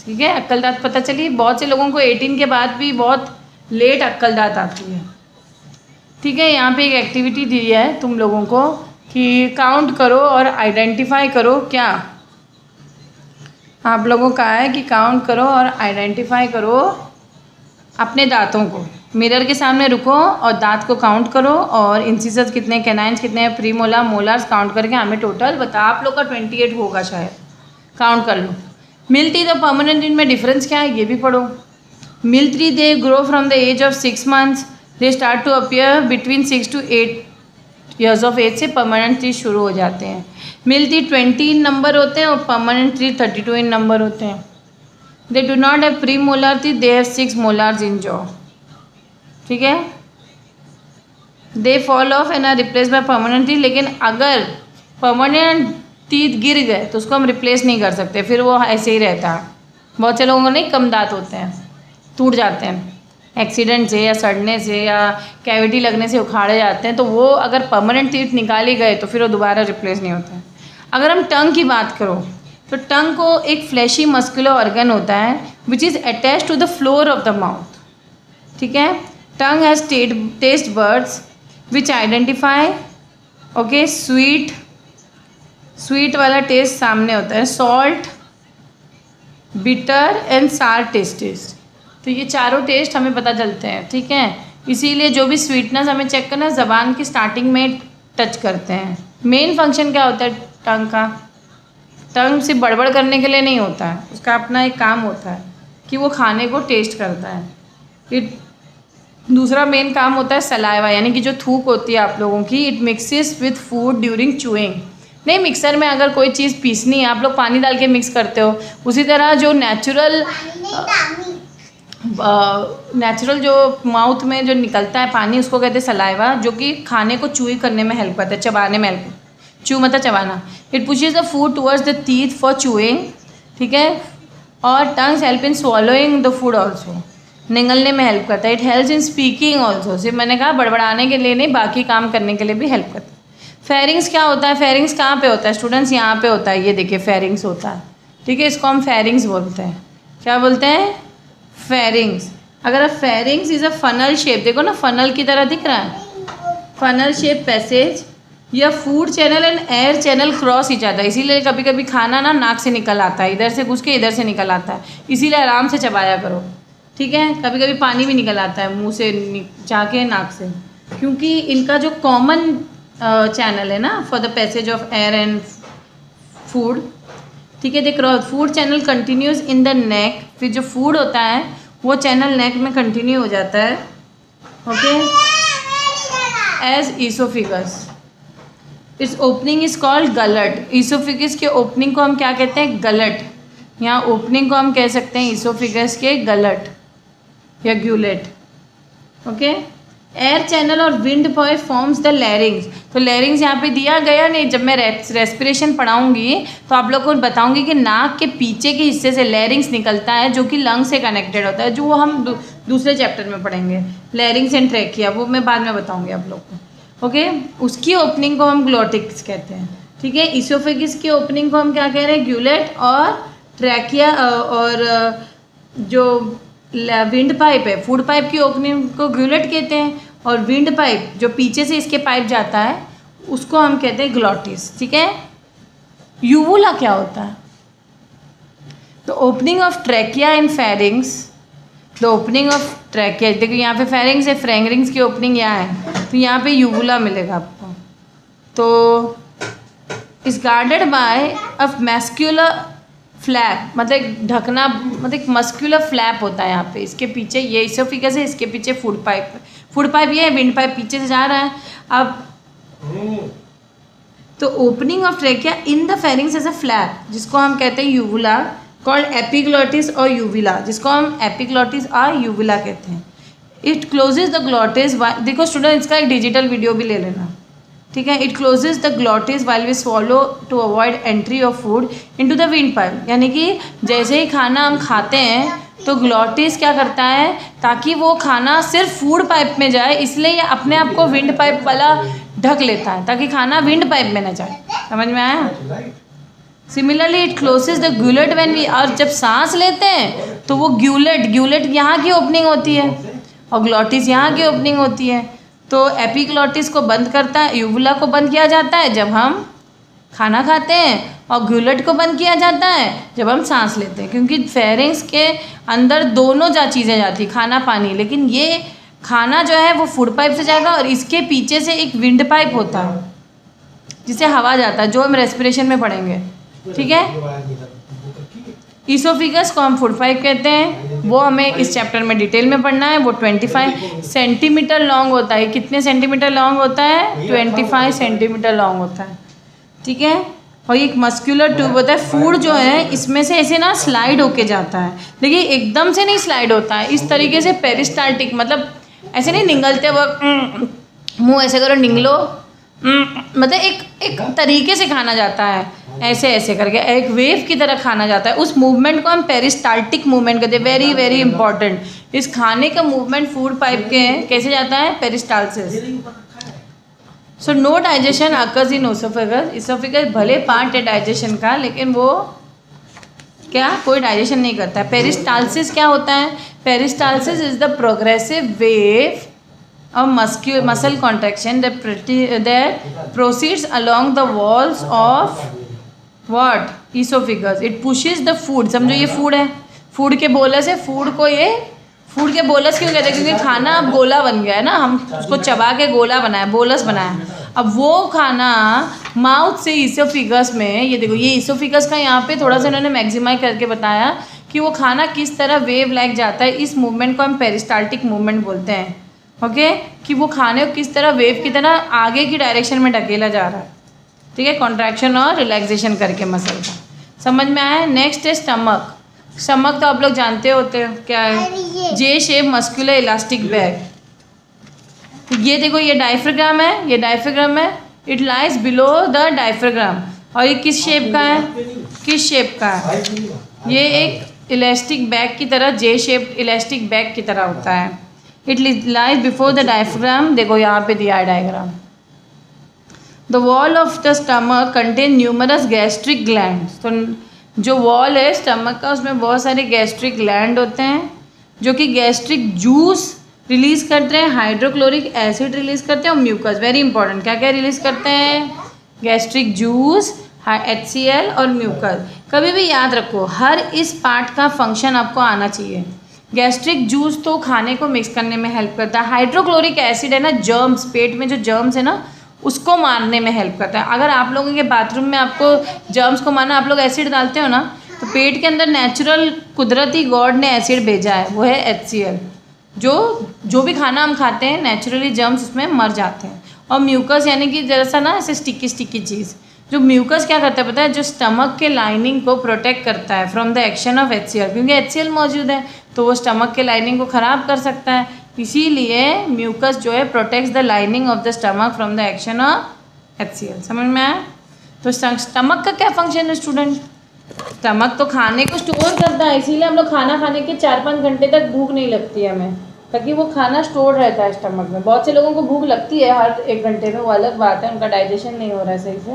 ठीक है, अक्कल दांत पता चली। बहुत से लोगों को 18 के बाद भी बहुत लेट अक्कल दांत आती है। ठीक है, यहाँ पे एक एक्टिविटी दी है तुम लोगों को कि काउंट करो और आइडेंटिफाई करो। क्या आप लोगों का है कि काउंट करो और आइडेंटिफाई करो अपने दांतों को। मिरर के सामने रुको और दांत को काउंट करो और इंसिसर्स कितने, कैनाइन्स कितने हैं, प्री मोलार, मोलार्स काउंट करके हमें टोटल बता। आप लोग का 28 होगा शायद, काउंट कर लो। मिल्क टीथ और परमानेंट टीथ में डिफरेंस क्या है ये भी पढ़ो। Milk teeth they grow from the age of 6 months, they start to appear between 6 to 8 years of age से परमानेंट टीथ शुरू हो जाते हैं। मिल्क टीथ 20 इन नंबर होते हैं और परमानेंट टीथ 32 इन नंबर होते हैं। They do not have pre molar teeth, they have 6 molars in jaw. ठीक है, they fall off and are replace by permanent teeth. लेकिन अगर परमानेंट टीथ गिर गए तो उसको हम रिप्लेस नहीं कर सकते, फिर वो ऐसे ही रहता है। बहुत से लोगों को नहीं कम दांत होते हैं, टूट जाते हैं एक्सीडेंट से या सड़ने से या कैविटी लगने से उखाड़े जाते हैं। तो वो अगर परमानेंट टीथ निकाले गए तो फिर वो दोबारा रिप्लेस नहीं होता है। अगर हम टंग की बात करो तो टंग को एक फ्लैशी मस्कुलर ऑर्गन होता है which is attach to the floor of the mouth. ठीक है, tongue has taste buds which identify okay sweet वाला टेस्ट सामने होता है, salt, bitter and sour taste. तो ये चारों टेस्ट हमें पता चलते हैं। ठीक है, इसीलिए जो भी स्वीटनेस हमें चेक करना है ज़बान की स्टार्टिंग में टच करते हैं। मेन फंक्शन क्या होता है टंग का? टंग सिर्फ बड़बड़ करने के लिए नहीं होता है, उसका अपना एक काम होता है कि वो खाने को टेस्ट करता है। फिर दूसरा मेन काम होता है सलाइवा, यानी कि जो थूक होती है आप लोगों की, it mixes with food during chewing. नहीं, मिक्सर में अगर कोई चीज़ पीसनी है आप लोग पानी डाल के मिक्स करते हो, उसी तरह जो नेचुरल जो माउथ में जो निकलता है पानी उसको कहते हैं सलाइवा, जो कि खाने को चूई करने में हेल्प करता है, चबाने में हेल्प। चू मतलब चबाना। It pushes the food towards the teeth for chewing. ठीक है, और tongues help in swallowing the food also, निगलने में हेल्प करता है। It helps in speaking also, सिर्फ मैंने कहा बड़बड़ाने के लिए नहीं, बाकी काम करने के लिए भी हेल्प करता है। फेरिंग्स क्या होता है? फेरिंग्स कहाँ पे होता है स्टूडेंट्स? यहाँ पे होता है, ये देखिए फेरिंग्स होता है। ठीक है, इसको हम फेरिंग्स बोलते हैं। क्या बोलते हैं? फेरिंग्स। अगर pharynx is a funnel shape, देखो ना फनल की तरह दिख रहा है, फनल शेप पैसेज या food channel and air channel cross ही जाता है। इसीलिए कभी कभी खाना ना नाक से निकल आता है, इधर से घुस के इधर से निकल आता है, इसीलिए आराम से चबाया करो। ठीक है, कभी कभी पानी भी निकल आता है मुंह से जाके नाक से, क्योंकि इनका जो कॉमन चैनल है ना for the passage of air and food. ठीक है, देख cross food channel continues in the neck. फिर जो फूड होता है वो चैनल नेक में कंटिन्यू हो जाता है। Okay, as oesophagus. Its opening is called gullet. Oesophagus के ओपनिंग को हम क्या कहते हैं? गलट। यहाँ ओपनिंग को हम कह सकते हैं ईसोफिगस के गलट या ग्यूलेट। ओके, एयर चैनल और विंड पॉय फॉर्म्स द लैरिंग्स। तो लैरिंग्स यहाँ पे दिया गया नहीं, जब मैं रेस्पिरेशन पढ़ाऊंगी तो आप लोग को बताऊंगी कि नाक के पीछे के हिस्से से लैरिंग्स निकलता है जो कि लंग से कनेक्टेड होता है, जो वो हम दूसरे चैप्टर में पढ़ेंगे, लैरिंग्स एंड ट्रैकिया, वो मैं बाद में बताऊंगी आप लोग को। ओके, उसकी ओपनिंग को हम ग्लोटिक्स कहते हैं। ठीक है, इसोफेगस की ओपनिंग को हम क्या कह रहे हैं, ग्यूलेट, और ट्रैकिया और जो विंड पाइप है, फूड पाइप की ओपनिंग को ग्यूलेट कहते हैं, और विंड पाइप जो पीछे से इसके पाइप जाता है उसको हम कहते हैं ग्लोटिस। ठीक है, यूवुला क्या होता है? The opening of trachea in pharynx, the opening of trachea, देखो यहाँ पे फेरिंग्स है, फ्रेंगरिंग्स की ओपनिंग यहाँ है, तो यहाँ पे यूवुला मिलेगा आपको। तो is guarded by a muscular flap, मतलब एक ढकना, मतलब एक मस्क्यूलर फ्लैप होता है यहाँ पे, इसके पीछे ये इसोफिगस है, इसके पीछे फूड पाइप, फूड पाइप ये है, विंड पाइप पीछे से जा रहा है। अब तो opening of trachea in the pharynx as a flap, जिसको हम कहते हैं यूवुला, कॉल्ड एपिग्लोटिस और यूविला, जिसको हम एपिग्लोटिस और यूविला कहते हैं। इट क्लोजेज द ग्लोटिस, देखो स्टूडेंट इसका एक डिजिटल वीडियो भी ले लेना। ठीक है, it closes the glottis while we swallow to avoid entry of food into the windpipe, यानी कि जैसे ही खाना हम खाते हैं तो ग्लोटिस क्या करता है, ताकि वो खाना सिर्फ फूड पाइप में जाए, इसलिए ये अपने आप को विंड पाइप वाला ढक लेता है ताकि खाना विंड पाइप में न जाए। समझ में आया? Similarly it closes the gullet when we, और जब सांस लेते हैं तो वो ग्यूलेट यहाँ की ओपनिंग होती है और ग्लोटिस यहाँ की ओपनिंग होती है। तो एपिग्लोटिस को बंद करता है, यूवुला को बंद किया जाता है जब हम खाना खाते हैं, और ग्यूलेट को बंद किया जाता है जब हम सांस लेते हैं, क्योंकि फेरिंग्स के अंदर दोनों चीज़ें जाती, खाना पानी, लेकिन ये खाना जो है वो फूड पाइप से जाएगा, और इसके पीछे से एक विंड पाइप होता है जिससे हवा जाता है, जो हम रेस्पिरेशन में पढ़ेंगे। ठीक है, इसोफिगस को हम फूड पाइप कहते हैं, वो हमें इस चैप्टर में डिटेल में पढ़ना है। वो 25 सेंटीमीटर लॉन्ग होता है। कितने सेंटीमीटर लॉन्ग होता है? 25 सेंटीमीटर लॉन्ग होता है। ठीक है, और एक मस्कुलर ट्यूब होता है। फूड जो है इसमें से ऐसे ना स्लाइड होके जाता है, देखिए एकदम से नहीं स्लाइड होता है, इस तरीके से पेरिस्टाल्टिक, मतलब ऐसे नहीं निगलते वक्त मुँह ऐसे करो निगलो, मतलब एक तरीके से खाना जाता है, ऐसे ऐसे करके एक वेव की तरह खाना जाता है। उस मूवमेंट को हम पेरिस्टाल्टिक मूवमेंट कहते हैं। वेरी वेरी इंपॉर्टेंट, इस खाने का मूवमेंट फूड पाइप के कैसे जाता है? Peristalsis. So no digestion occurs in oesophagus. Oesophagus भले पार्ट है डाइजेशन का, लेकिन वो क्या कोई डाइजेशन नहीं करता है। पेरिस्टाल्सिस क्या होता है? Peristalsis is the progressive wave of muscle contraction that proceeds along the walls of what? Esophagus. It pushes the food. समझो ये फूड है, फूड के बोलस है, फूड को ये फूड के बोलस क्यों कहते हैं? क्योंकि खाना अब गोला बन गया है ना, हम उसको चबा के गोला बनाया, बोलस बनाया। अब वो खाना माउथ से इसोफिगस में, ये देखो ये इसोफिगस का यहाँ पे थोड़ा सा इन्होंने मैक्सिमाइज करके बताया कि वो खाना किस तरह वेव लाइक जाता है। इस मूवमेंट को हम पेरिस्टाल्टिक मूवमेंट बोलते हैं। ओके, कि वो खाने को किस तरह वेव की तरह आगे की डायरेक्शन में ढकेला जा रहा है। ठीक है, कॉन्ट्रैक्शन और रिलैक्सेशन करके मसल का। समझ में आया? नेक्स्ट है स्टमक। स्टमक तो आप लोग जानते होते हैं क्या है? जे शेप मस्कुलर इलास्टिक बैग। ये देखो ये डायफ्राग्राम है, ये डायफ्राग्राम है, it lies below the diaphragm. और ये किस शेप का है? किस शेप का है? ये एक इलास्टिक बैग की तरह, जे शेप इलास्टिक बैग की तरह होता है। It lies before the diaphragm. देखो यहाँ पे दिया है diagram. The wall of the stomach contain numerous gastric gland. तो जो वॉल है स्टमक का, उसमें बहुत सारे गैस्ट्रिक ग्लैंड होते हैं जो कि गैस्ट्रिक जूस रिलीज करते हैं, हाइड्रोक्लोरिक एसिड रिलीज करते हैं और म्यूकस। वेरी इंपॉर्टेंट, क्या क्या रिलीज करते हैं? गैस्ट्रिक जूस, HCl और म्यूकस। कभी भी याद रखो, हर इस पार्ट का फंक्शन आपको आना चाहिए। गैस्ट्रिक जूस तो खाने को मिक्स करने में हेल्प करता है। हाइड्रोक्लोरिक एसिड है ना, जर्म्स, पेट में जो जर्म्स है ना उसको मारने में हेल्प करता है। अगर आप लोगों के बाथरूम में आपको जर्म्स को मारना, आप लोग एसिड डालते हो ना, तो पेट के अंदर नेचुरल कुदरती गॉड ने एसिड भेजा है, वो है HCl। जो भी खाना हम खाते हैं नेचुरली जर्म्स उसमें मर जाते हैं। और म्यूकस यानी कि जरा सा ना ऐसे स्टिकी स्टिकी चीज़। जो म्यूकस क्या करता है पता है? जो स्टमक के लाइनिंग को प्रोटेक्ट करता है from the action of HCl, क्योंकि HCl मौजूद है तो वो स्टमक के लाइनिंग को ख़राब कर सकता है। इसीलिए म्यूकस जो है protects the lining of the stomach from the action of HCl। समझ में आया? तो स्टमक का क्या फंक्शन है स्टूडेंट? स्टमक तो खाने को स्टोर करता है, इसीलिए हम लोग खाना खाने के 4-5 घंटे तक भूख नहीं लगती है हमें। ताकि वो खाना स्टोर रहता है स्टमक में। बहुत से लोगों को भूख लगती है हर 1 घंटे में, वो अलग बात है, उनका डाइजेशन नहीं हो रहा है सही से,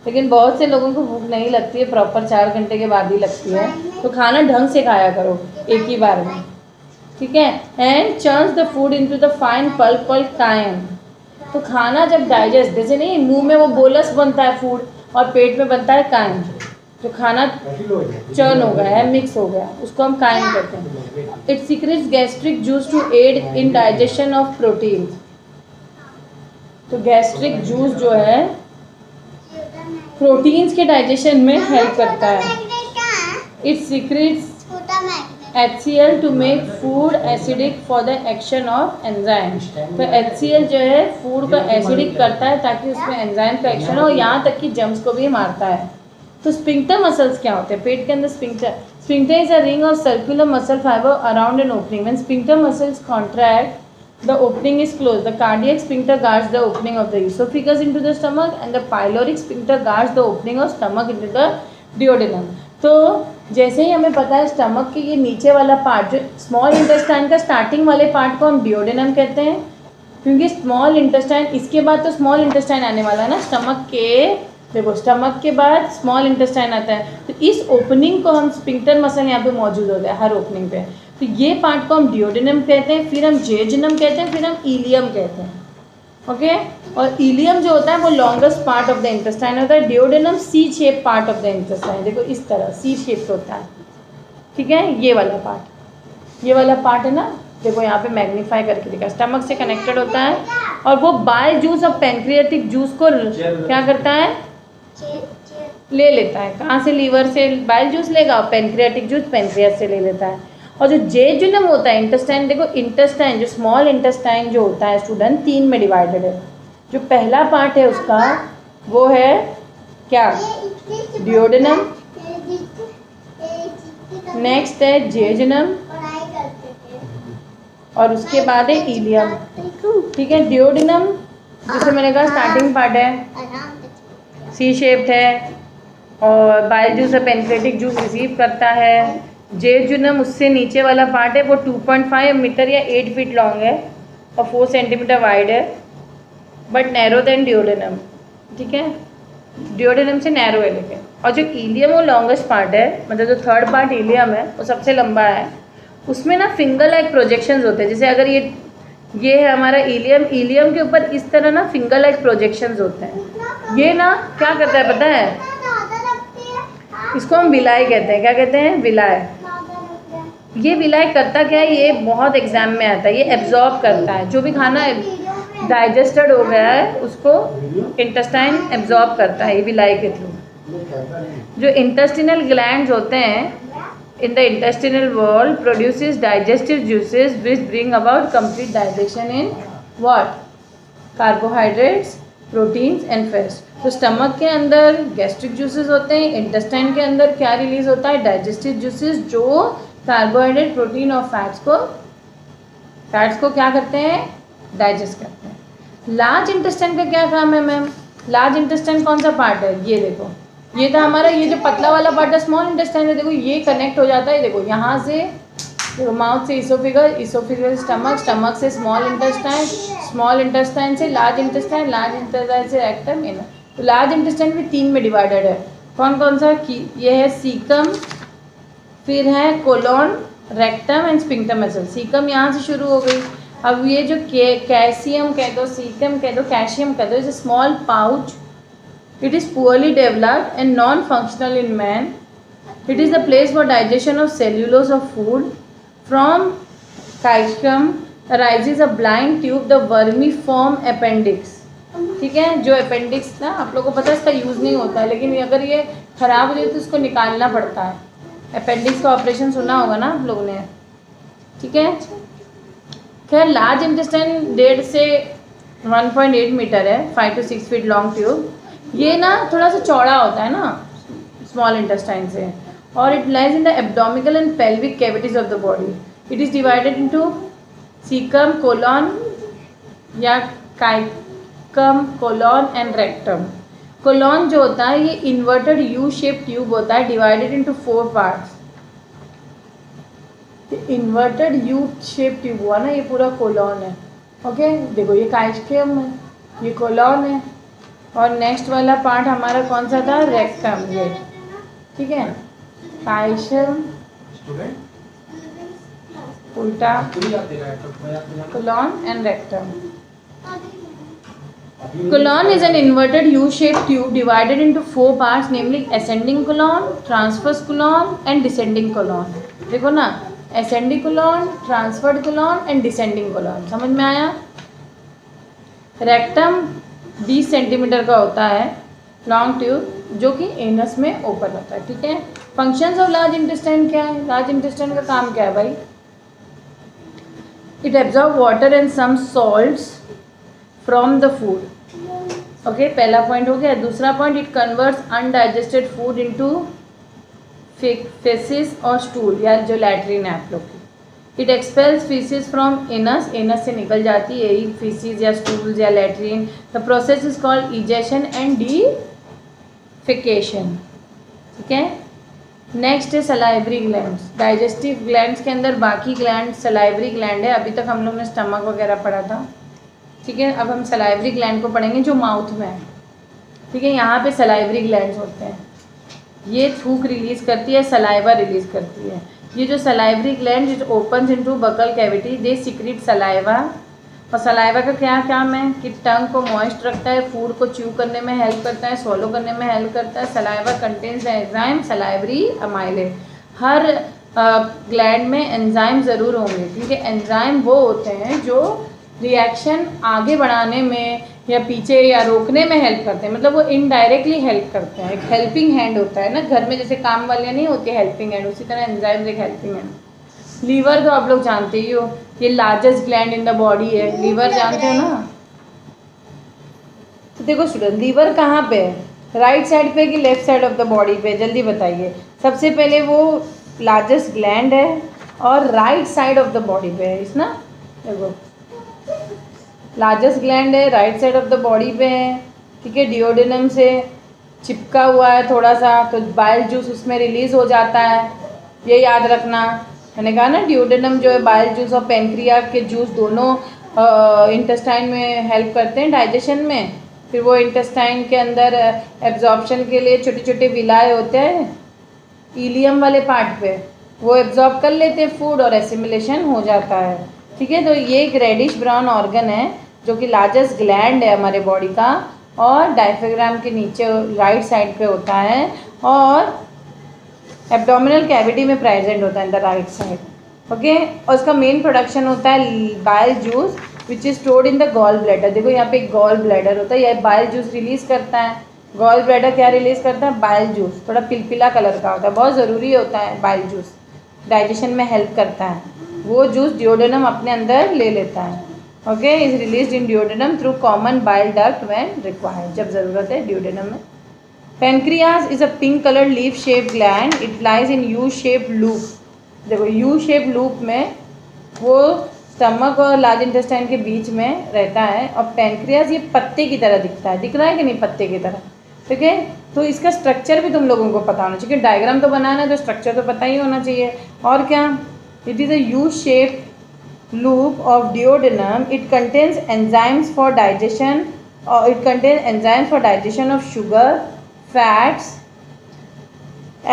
लेकिन बहुत से लोगों को भूख नहीं लगती है, प्रॉपर 4 घंटे के बाद ही लगती है। तो खाना ढंग से खाया करो एक ही बार में, ठीक है। And churns the food into the fine pulp called कायम। तो खाना जब डाइजेस्ट, जैसे नहीं मुंह में वो बोलस बनता है फूड और पेट में बनता है कायम, जो खाना चर्न हो गया है, मिक्स हो गया, उसको हम कायम कहते हैं। It secretes gastric juice to aid in digestion of protein. तो गैस्ट्रिक जूस जो है प्रोटीन्स के डाइजेशन में हेल्प करता है। It secretes HCl to make food acidic for the action of enzyme. तो HCl जो है फूड का एसिडिक करता है ताकि उसमें एंजाइम का एक्शन हो, यहाँ तक कि जम्स को भी मारता है। तो स्पिंक्टर मसल्स क्या होते हैं? पेट के अंदर sphincter is a ring of circular muscle fibre around an opening. When sphincter muscles contract, the opening is closed. The cardiac sphincter guards the opening of the esophagus into the stomach and the pyloric sphincter guards the opening of stomach into the duodenum. तो जैसे ही हमें पता है stomach के ये नीचे वाला part, जो स्मॉल इंटेस्टाइन का स्टार्टिंग वाले पार्ट को हम डिओडेनम कहते हैं, क्योंकि स्मॉल इंटेस्टाइन, इसके बाद तो स्मॉल इंटेस्टाइन आने वाला है ना, स्टमक के, देखो स्टमक के बाद स्मॉल इंटेस्टाइन आता है, तो इस ओपनिंग को हम स्फिंक्टर मसल यहाँ पे मौजूद होता है हर ओपनिंग पे। तो ये पार्ट को हम डिओडेनम कहते हैं, फिर हम जेजुनम कहते हैं, फिर हम इलियम कहते हैं, ओके। और इलियम जो होता है वो longest part of the intestine होता है। Duodenum C shape part of the intestine, देखो इस तरह सी शेप होता है, ठीक है। ये वाला पार्ट है ना, देखो यहाँ पे मैग्नीफाई करके दिखा, स्टमक से कनेक्टेड होता है और वो बाइल जूस और पेनक्रियाटिक जूस को क्या करता है, ले लेता है। कहाँ से? लीवर से बाइल जूस लेगा और पेनक्रियाटिक जूस पेनक्रियास से ले लेता है। और जो जेजुनम होता है इंटेस्टाइन, देखो इंटेस्टाइन जो स्मॉल इंटेस्टाइन जो होता है स्टूडेंट 3 में डिवाइडेड है। जो पहला पार्ट है उसका वो है क्या, डिओडेनम, नेक्स्ट है जेजुनम और उसके बाद है इलियम, ठीक है। डिओडेनम जैसे मैंने कहा स्टार्टिंग पार्ट है, सी शेप्ड है और बाइल जूस और पेनक्रियाटिक जूस रिसीव करता है। जेजुनम उससे नीचे वाला पार्ट है, वो 2.5 मीटर या 8 फीट लॉन्ग है और 4 सेंटीमीटर वाइड है, बट नैरो देन डिओडेनम, ठीक है। डिओडेनम से नैरो है लेकिन। और जो इलियम वो लॉन्गेस्ट पार्ट है, मतलब जो थर्ड पार्ट इलियम है वो सबसे लंबा है। उसमें ना फिंगर लाइक प्रोजेक्शंस होते हैं, जैसे अगर ये है हमारा इलियम, इलियम के ऊपर इस तरह ना फिंगर लाइक प्रोजेक्शंस होते हैं। ये ना क्या करता है पता है, इसको हम विलाई कहते हैं। क्या कहते हैं? विलाई। ये विलाई करता क्या है, ये बहुत एग्जाम में आता है, ये एब्जॉर्ब करता है जो भी खाना डाइजेस्टेड हो गया है उसको इंटेस्टाइन एब्जॉर्ब करता है ये विलाई के थ्रू। जो इंटेस्टिनल ग्लैंड्स होते हैं in the intestinal wall produces digestive juices which bring about complete digestion in what? Carbohydrates, proteins and fats. तो स्टमक के अंदर गैस्ट्रिक जूसेस होते हैं, इंटेस्टाइन के अंदर क्या रिलीज होता है? डाइजेस्टिव जूसेस जो कार्बोहाइड्रेट, प्रोटीन और फैट्स को क्या करते हैं? डाइजेस्ट करते हैं। लार्ज इंटेस्टाइन का क्या काम है मैम? लार्ज इंटेस्टाइन कौन सा पार्ट है? ये देखो, ये था हमारा, ये जो पतला वाला पार्ट है स्मॉल इंटेस्टाइन है, देखो ये कनेक्ट हो जाता है, देखो यहाँ से, देखो माउथ से इसोफिगस, इसोफिगस स्टमक, स्टमक से स्मॉल इंटेस्टाइन, स्मॉल इंटेस्टाइन से लार्ज इंटेस्टाइन, लार्ज इंटेस्टाइन से रेक्टम, इनर। तो लार्ज इंटेस्टाइन भी 3 में डिवाइडेड है। कौन कौन सा? ये है सीकम, फिर है colon, rectum and sphincter muscle. Caecum यहाँ से शुरू हो गई। अब ये जो कैल्शियम कह दो, सीकम कह दो, कैल्शियम कह दो, is a small pouch. It is poorly developed and non-functional in man. It is the place for digestion of cellulose of food. From caecum arises a blind tube, the vermiform appendix. ठीक है, जो appendix ना आप लोगों को पता है इसका यूज़ नहीं होता है, लेकिन अगर ये ख़राब हो जाए तो इसको निकालना पड़ता है। अपेंडिक्स का ऑपरेशन सुना होगा ना आप लोगों ने, ठीक है। खैर लार्ज इंटेस्टाइन 1.5 से 1.8 मीटर है, 5 to 6 फीट लॉन्ग ट्यूब। ये ना थोड़ा सा चौड़ा होता है ना स्मॉल इंटेस्टाइन से, और it lies in the abdominal and pelvic cavities of the body. It is divided into caecum, colon या काइकम, कोलॉन एंड रेक्टम. कोलॉन जो होता है ये इन्वर्टेड यू शेप ट्यूब होता है, divided into 4 parts. Inverted U shape tube हुआ ना, ये पूरा कोलॉन है। ओके, देखो ये काइस्कियम है, ये कोलॉन है, और नेक्स्ट वाला पार्ट हमारा कौन सा था, रेक्टम। ये ठीक है, काइशियम उल्टा, colon and rectum. Colon is an inverted U-shaped tube divided into 4 parts, namely ascending colon, transverse colon and descending colon। देखो ना, ascending colon, transverse colon and descending colon, समझ में आया। रेक्टम 20 सेंटीमीटर का होता है, लॉन्ग ट्यूब, जो कि एनस में ओपन होता है। ठीक है, फंक्शंस ऑफ लार्ज इंटेस्टाइन क्या है, लार्ज इंटेस्टाइन का काम क्या है भाई, it absorb water and some salts from the food. Okay, पहला पॉइंट हो गया। दूसरा point, it converts undigested food into faeces और स्टूल, या जो लैट्रिन है आप लोग की। It expels faeces from anus, anus से निकल जाती है यही फीसिस या स्टूल्स या latrine. The process is called egestion and defecation. ठीक है, नेक्स्ट है सलाइवरी ग्लैंड्स। डाइजेस्टिव ग्लैंड्स के अंदर बाकी ग्लैंड सलाइवरी ग्लैंड है। अभी तक हम लोग ने स्टमक वगैरह पढ़ा था। ठीक है, अब हम सलाइवरी ग्लैंड को पढ़ेंगे जो माउथ में है। ठीक है, यहाँ पे सलाइवरी ग्लैंड्स होते हैं, ये थूक रिलीज़ करती है, सलाइवा रिलीज़ करती है। ये जो salivary gland it opens into buccal cavity, they secrete saliva. और सलाइवा का क्या काम है कि टंग को मॉइस्ट रखता है, फूड को च्यू करने में हेल्प करता है, स्वॉलो करने में हेल्प करता है। Saliva contains enzyme salivary amylase. हर ग्लैंड में एंजाइम ज़रूर होंगे। ठीक है, एंजाइम वो होते हैं जो रिएक्शन आगे बढ़ाने में या पीछे या रोकने में हेल्प करते हैं, मतलब वो इनडायरेक्टली हेल्प करते हैं। एक हेल्पिंग हैंड होता है ना, घर में जैसे काम वाले नहीं होती हेल्पिंग हैंड, उसी तरह एंजाइम एक हेल्पिंग हैंड। लीवर तो आप लोग जानते ही हो, ये largest gland in the body है। लीवर जानते हो ना। तो देखो स्टूडेंट, लीवर कहाँ पे है, राइट साइड पे कि left side of the body पे, जल्दी बताइए। सबसे पहले वो लार्जेस्ट ग्लैंड है और right side of the body पे है, इस ना, देखो लार्जेस्ट ग्लैंड है, right side of the body पे है। ठीक है, डिओडेनम से चिपका हुआ है थोड़ा सा, तो बाइल जूस उसमें रिलीज़ हो जाता है, ये याद रखना। मैंने कहा ना डिओडेनम जो है बाइल जूस और पेनक्रिया के जूस दोनों इंटेस्टाइन में हेल्प करते हैं डाइजेशन में। फिर वो इंटेस्टाइन के अंदर एब्जॉर्प्शन के लिए छोटे छोटे विलाय होते हैं इलियम वाले पार्ट पे, वो एब्जॉर्ब कर लेते हैं फूड और एसिमिलेशन हो जाता है। ठीक है, तो ये एक रेडिश ब्राउन ऑर्गन है जो कि लार्जेस्ट ग्लैंड है हमारे बॉडी का, और डायफ्राम के नीचे राइट साइड पे होता है, और एब्डोमिनल कैविटी में प्रेजेंट होता है in the right side. Okay, और उसका मेन प्रोडक्शन होता है bile juice which is stored in the gall bladder. देखो यहाँ पे एक गॉल ब्लैडर होता है, यह बाइल जूस रिलीज़ करता है। गॉल ब्लैडर क्या रिलीज़ करता है, बाइल जूस, थोड़ा पिलपिला कलर का होता है, बहुत ज़रूरी होता है बाइल जूस, डाइजेशन में हेल्प करता है। वो जूस डिओडेनम अपने अंदर ले लेता है। Okay, is released in duodenum through common bile duct when required, जब ज़रूरत है डिओडेनम में। Pancreas is a pink colour leaf shape gland, it lies in U shape loop. देखो यू शेप लूप में वो स्टमक और लार्ज इंटेस्टाइन के बीच में रहता है, और पेनक्रियाज ये पत्ते की तरह दिखता है, दिख रहा है कि नहीं, पत्ते की तरह। ठीक है, तो इसका स्ट्रक्चर भी तुम लोगों को पता होना चाहिए, डायग्राम तो बनाना है तो स्ट्रक्चर तो पता ही होना चाहिए। और क्या, it is a U-shaped loop of duodenum. It contains enzymes for digestion, or it contains enzymes for digestion of sugar, fats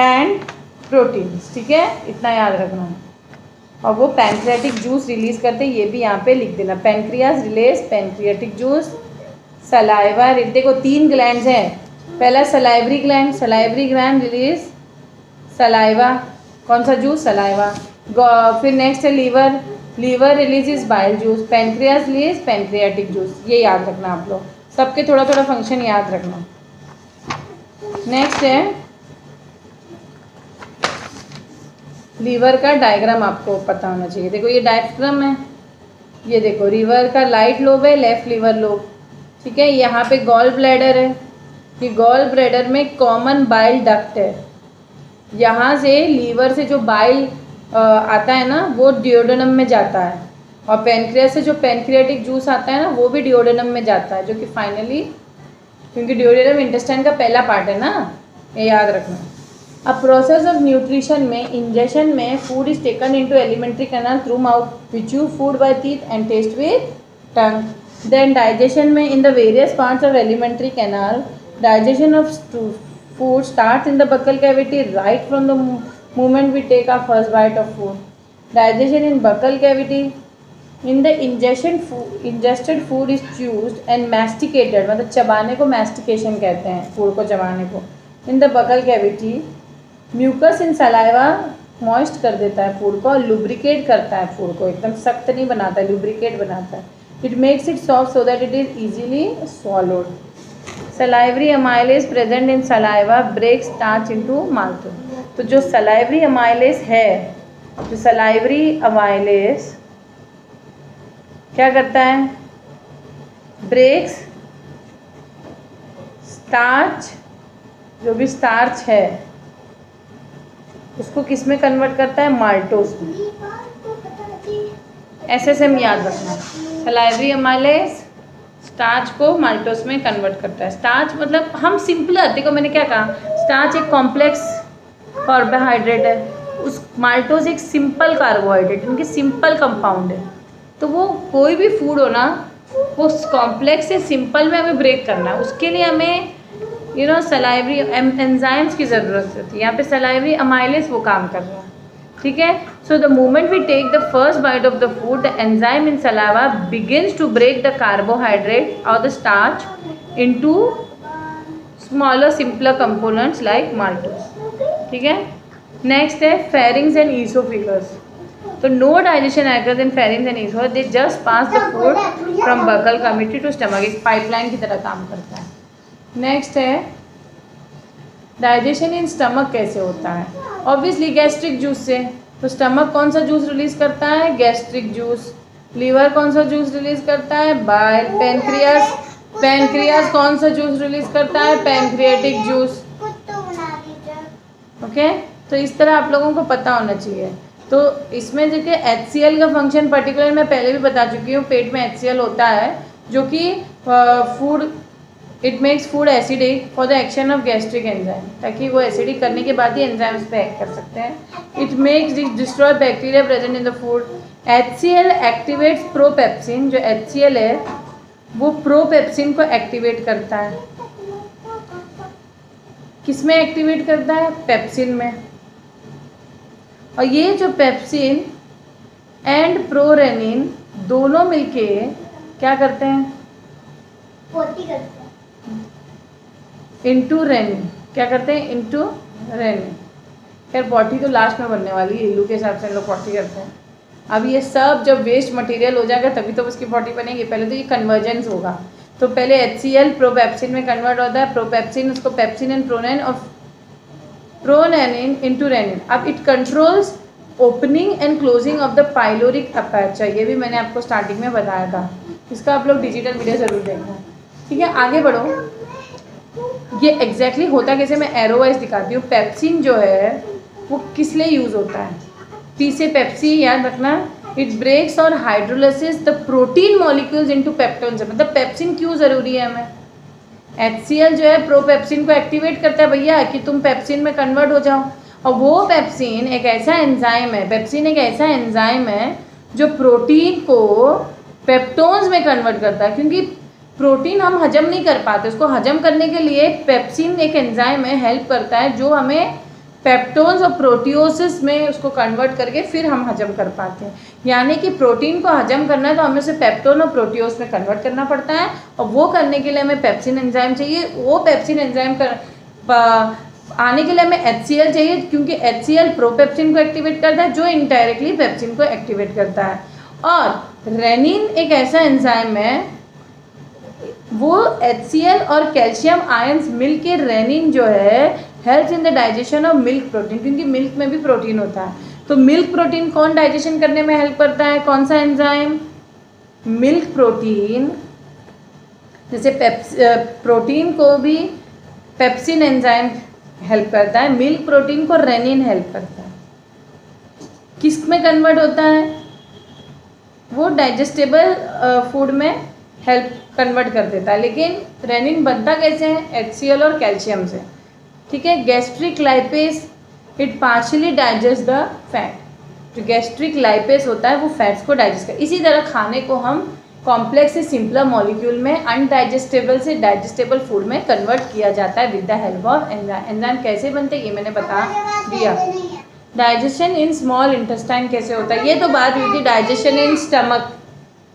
and proteins। ठीक है, इतना याद रखना। और वो पैनक्रियाटिक जूस रिलीज़ करते हैं, ये भी यहाँ पे लिख देना, pancreas release pancreatic juice. Saliva, देखो 3 ग्लैंड्स हैं, पहला salivary gland, salivary gland release saliva, कौन सा जूस, सलाइवा। फिर नेक्स्ट है liver, liver release bile juice, pancreas release pancreatic juice. ये याद रखना आप लोग, सबके थोड़ा थोड़ा फंक्शन याद रखना। नेक्स्ट है लीवर का डायग्राम, आपको पता होना चाहिए। देखो ये डायग्राम है, ये देखो लीवर का राइट लोब है, लेफ्ट लीवर लोब। ठीक है, यहाँ पे गॉल ब्लैडर है, ये गॉल ब्लैडर में कॉमन बाइल डक्ट है, यहाँ से लीवर से जो बाइल आता है ना वो डिओडेनम में जाता है, और पेनक्रियास से जो पेनक्रियाटिक जूस आता है ना वो भी डिओडेनम में जाता है, जो कि फाइनली, क्योंकि डिओडेनम इंटेस्टाइन का पहला पार्ट है ना, ये याद रखना। अब प्रोसेस ऑफ न्यूट्रिशन में इंजेशन में food is taken into alimentary canal through mouth which you food by teeth and taste with tongue. Then digestion में in the various parts of alimentary canal digestion of food starts in the buccal cavity right from the moment we take our first bite of food. Digestion in buccal cavity. In the ingested food is chewed and masticated. मतलब चबाने को mastication कहते हैं, food को चबाने को. In the buccal cavity, mucus in saliva moist कर देता है फूड को और lubricate करता है फूड को, एकदम सख्त नहीं बनाता है, lubricate बनाता है. It makes it soft so that it is easily swallowed. Salivary amylase present in saliva breaks starch into maltose. तो जो salivary amylase है, जो salivary amylase क्या करता है, ब्रेक्स स्टार्च, जो भी स्टार्च है उसको किस में कन्वर्ट करता है, माल्टोस में. SSM याद रखना. सलाइवरी अमाइलेज स्टार्च को माल्टोस में कन्वर्ट करता है. स्टार्च मतलब हम सिंपलर, देखो मैंने क्या कहा, स्टार्च एक कॉम्प्लेक्स कार्बोहाइड्रेट है, उस माल्टोस एक सिंपल कार्बोहाइड्रेट, इनके सिंपल कंपाउंड है. तो वो कोई भी फूड हो ना, वो कॉम्प्लेक्स से सिंपल में हमें ब्रेक करना है, उसके लिए हमें सलाइवरी एंजाइम्स की ज़रूरत होती है. यहाँ पे सलाइवरी अमाइलेज वो काम कर रहा है. ठीक है. So the moment we take the first bite of the food, the enzyme in saliva begins to break the carbohydrate और the starch into smaller simpler components like maltose. ठीक है. नेक्स्ट है फेरिंग्स एंड ईसोफिगस. तो no digestion occurs in pharynx and esophagus, they just pass the food from buccal cavity to stomach. एक pipeline की तरह काम करता है. नेक्स्ट है डाइजेशन इन स्टमक कैसे होता है. ऑब्वियसली गैस्ट्रिक जूस से. तो स्टमक कौन सा जूस रिलीज करता है, गैस्ट्रिक जूस. लीवर कौन सा जूस रिलीज करता है, बाइल. पैनक्रियास कौन सा जूस रिलीज करता है, पैनक्रियाटिक जूस. ओके. तो इस तरह आप लोगों को पता होना चाहिए. तो इसमें देखिए HCl का फंक्शन पर्टिकुलर मैं पहले भी बता चुकी हूँ. पेट में HCl होता है जो कि food, it makes food acidic for the action of gastric enzyme, ताकि वो एसिडिक करने के बाद ही एंजाइम्स पे एक्ट कर सकते हैं. It makes destroy bacteria present in the food. HCl activates propepsin. जो HCl है वो प्रोपेप्सिन को एक्टिवेट करता है. किस में एक्टिवेट करता है, पेप्सिन में. और ये जो पेप्सिन एंड प्रोरेनिन दोनों मिलके क्या करते हैं, इंटू रेनिन. क्या करते हैं, इंटू रेनिन. खैर पॉटी तो लास्ट में बनने वाली है, इल्लू के हिसाब से लोग पॉटी करते हैं. अब ये सब जब वेस्ट मटेरियल हो जाएगा तभी तो उसकी पॉटी बनेगी. पहले तो ये कन्वर्जेंस होगा. तो पहले HCl प्रोपेप्सिन में कन्वर्ट होता है, प्रोपेप्सिन उसको पेप्सिन एंड प्रोरेनिन और प्रोरेनिन इंटू रेनिन. अब it controls opening and closing of the pyloric aperture. ये भी मैंने आपको स्टार्टिंग में बताया था. इसका आप लोग डिजिटल वीडियो ज़रूर देखना. ठीक है. आगे बढ़ो. ये एग्जैक्टली होता कैसे, मैं एरो वाइज दिखाती हूँ. पेप्सिन जो है वो किस लिए यूज़ होता है, पी से पेप्सी याद रखना. इट ब्रेक्स और hydrolysis the protein molecules into peptones. मतलब पेप्सिन क्यों ज़रूरी है हमें. HCl जो है प्रोपेप्सिन को एक्टिवेट करता है भैया कि तुम पेप्सिन में कन्वर्ट हो जाओ. और वो पेप्सिन एक ऐसा एंजाइम है, पेप्सिन एक ऐसा एंजाइम है जो प्रोटीन को पेप्टोन्स में कन्वर्ट करता है. क्योंकि प्रोटीन हम हजम नहीं कर पाते, उसको हजम करने के लिए पेप्सिन एक एंजाइम है, हेल्प करता है, जो हमें पेप्टोन्स और प्रोटियोसिस में उसको कन्वर्ट करके फिर हम हजम कर पाते हैं. यानी कि प्रोटीन को हजम करना है तो हमें उसे पेप्टोन और प्रोटियोस में कन्वर्ट करना पड़ता है. और वो करने के लिए हमें पेप्सिन एंजाइम चाहिए. वो पेप्सिन एंजाइम आने के लिए हमें HCl चाहिए, क्योंकि HCl प्रोपेप्सिन को एक्टिवेट करता है जो इनडायरेक्टली पेप्सिन को एक्टिवेट करता है. और रेनिन एक ऐसा एंजाइम है, वो HCl और कैल्शियम आयंस मिल के रेनिन जो है helps in the digestion of milk protein, क्योंकि मिल्क में भी प्रोटीन होता है. तो मिल्क प्रोटीन कौन डाइजेशन करने में हेल्प करता है, कौन सा एंजाइम, मिल्क प्रोटीन. जैसे प्रोटीन को भी पेप्सिन एंजाइम हेल्प करता है, मिल्क प्रोटीन को रेनिन हेल्प करता है. किस में कन्वर्ट होता है, वो डाइजेस्टेबल फूड में हेल्प कन्वर्ट कर देता है. लेकिन रेनिन बनता कैसे है, HCl और कैल्शियम से. ठीक है. Gastric lipase it partially digest the fat. जो गैस्ट्रिक लाइपेस होता है वो फैट्स को डाइजेस्ट कर। इसी तरह खाने को हम कॉम्प्लेक्स से सिंपलर मॉलिक्यूल में, अनडाइजेस्टेबल से डाइजेस्टेबल फूड में कन्वर्ट किया जाता है with the help of enzyme. Enzyme कैसे बनते हैं ये मैंने बता दिया। डाइजेशन इन स्मॉल इंटेस्टाइन कैसे होता है, ये तो बात हुई थी डाइजेशन इन स्टमक।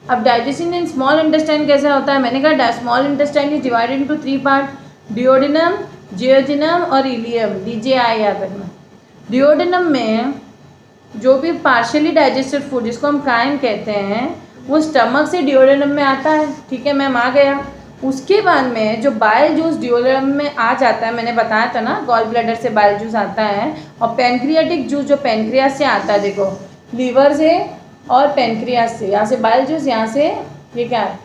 अब डाइजेशन इन स्मॉल इंटेस्टाइन कैसे होता है, मैंने कहा small intestine is divided into 3 part, duodenum, jejunum और इलियम। DJI याद रखना। डिओडिनम में जो भी पार्शियली डाइजेस्टेड फूड जिसको हम कायम कहते हैं वो स्टमक से डिओडिनम में आता है। ठीक है मैम, आ गया। उसके बाद में जो बाइल जूस डिओडिनम में आ जाता है, मैंने बताया था ना गॉल ब्लैडर से बाइल जूस आता है, और पेनक्रियाटिक जूस जो पेनक्रियास से आता है, देखो लीवर से और पेनक्रियास से, यहाँ से बाइल जूस, यहाँ से ये क्या है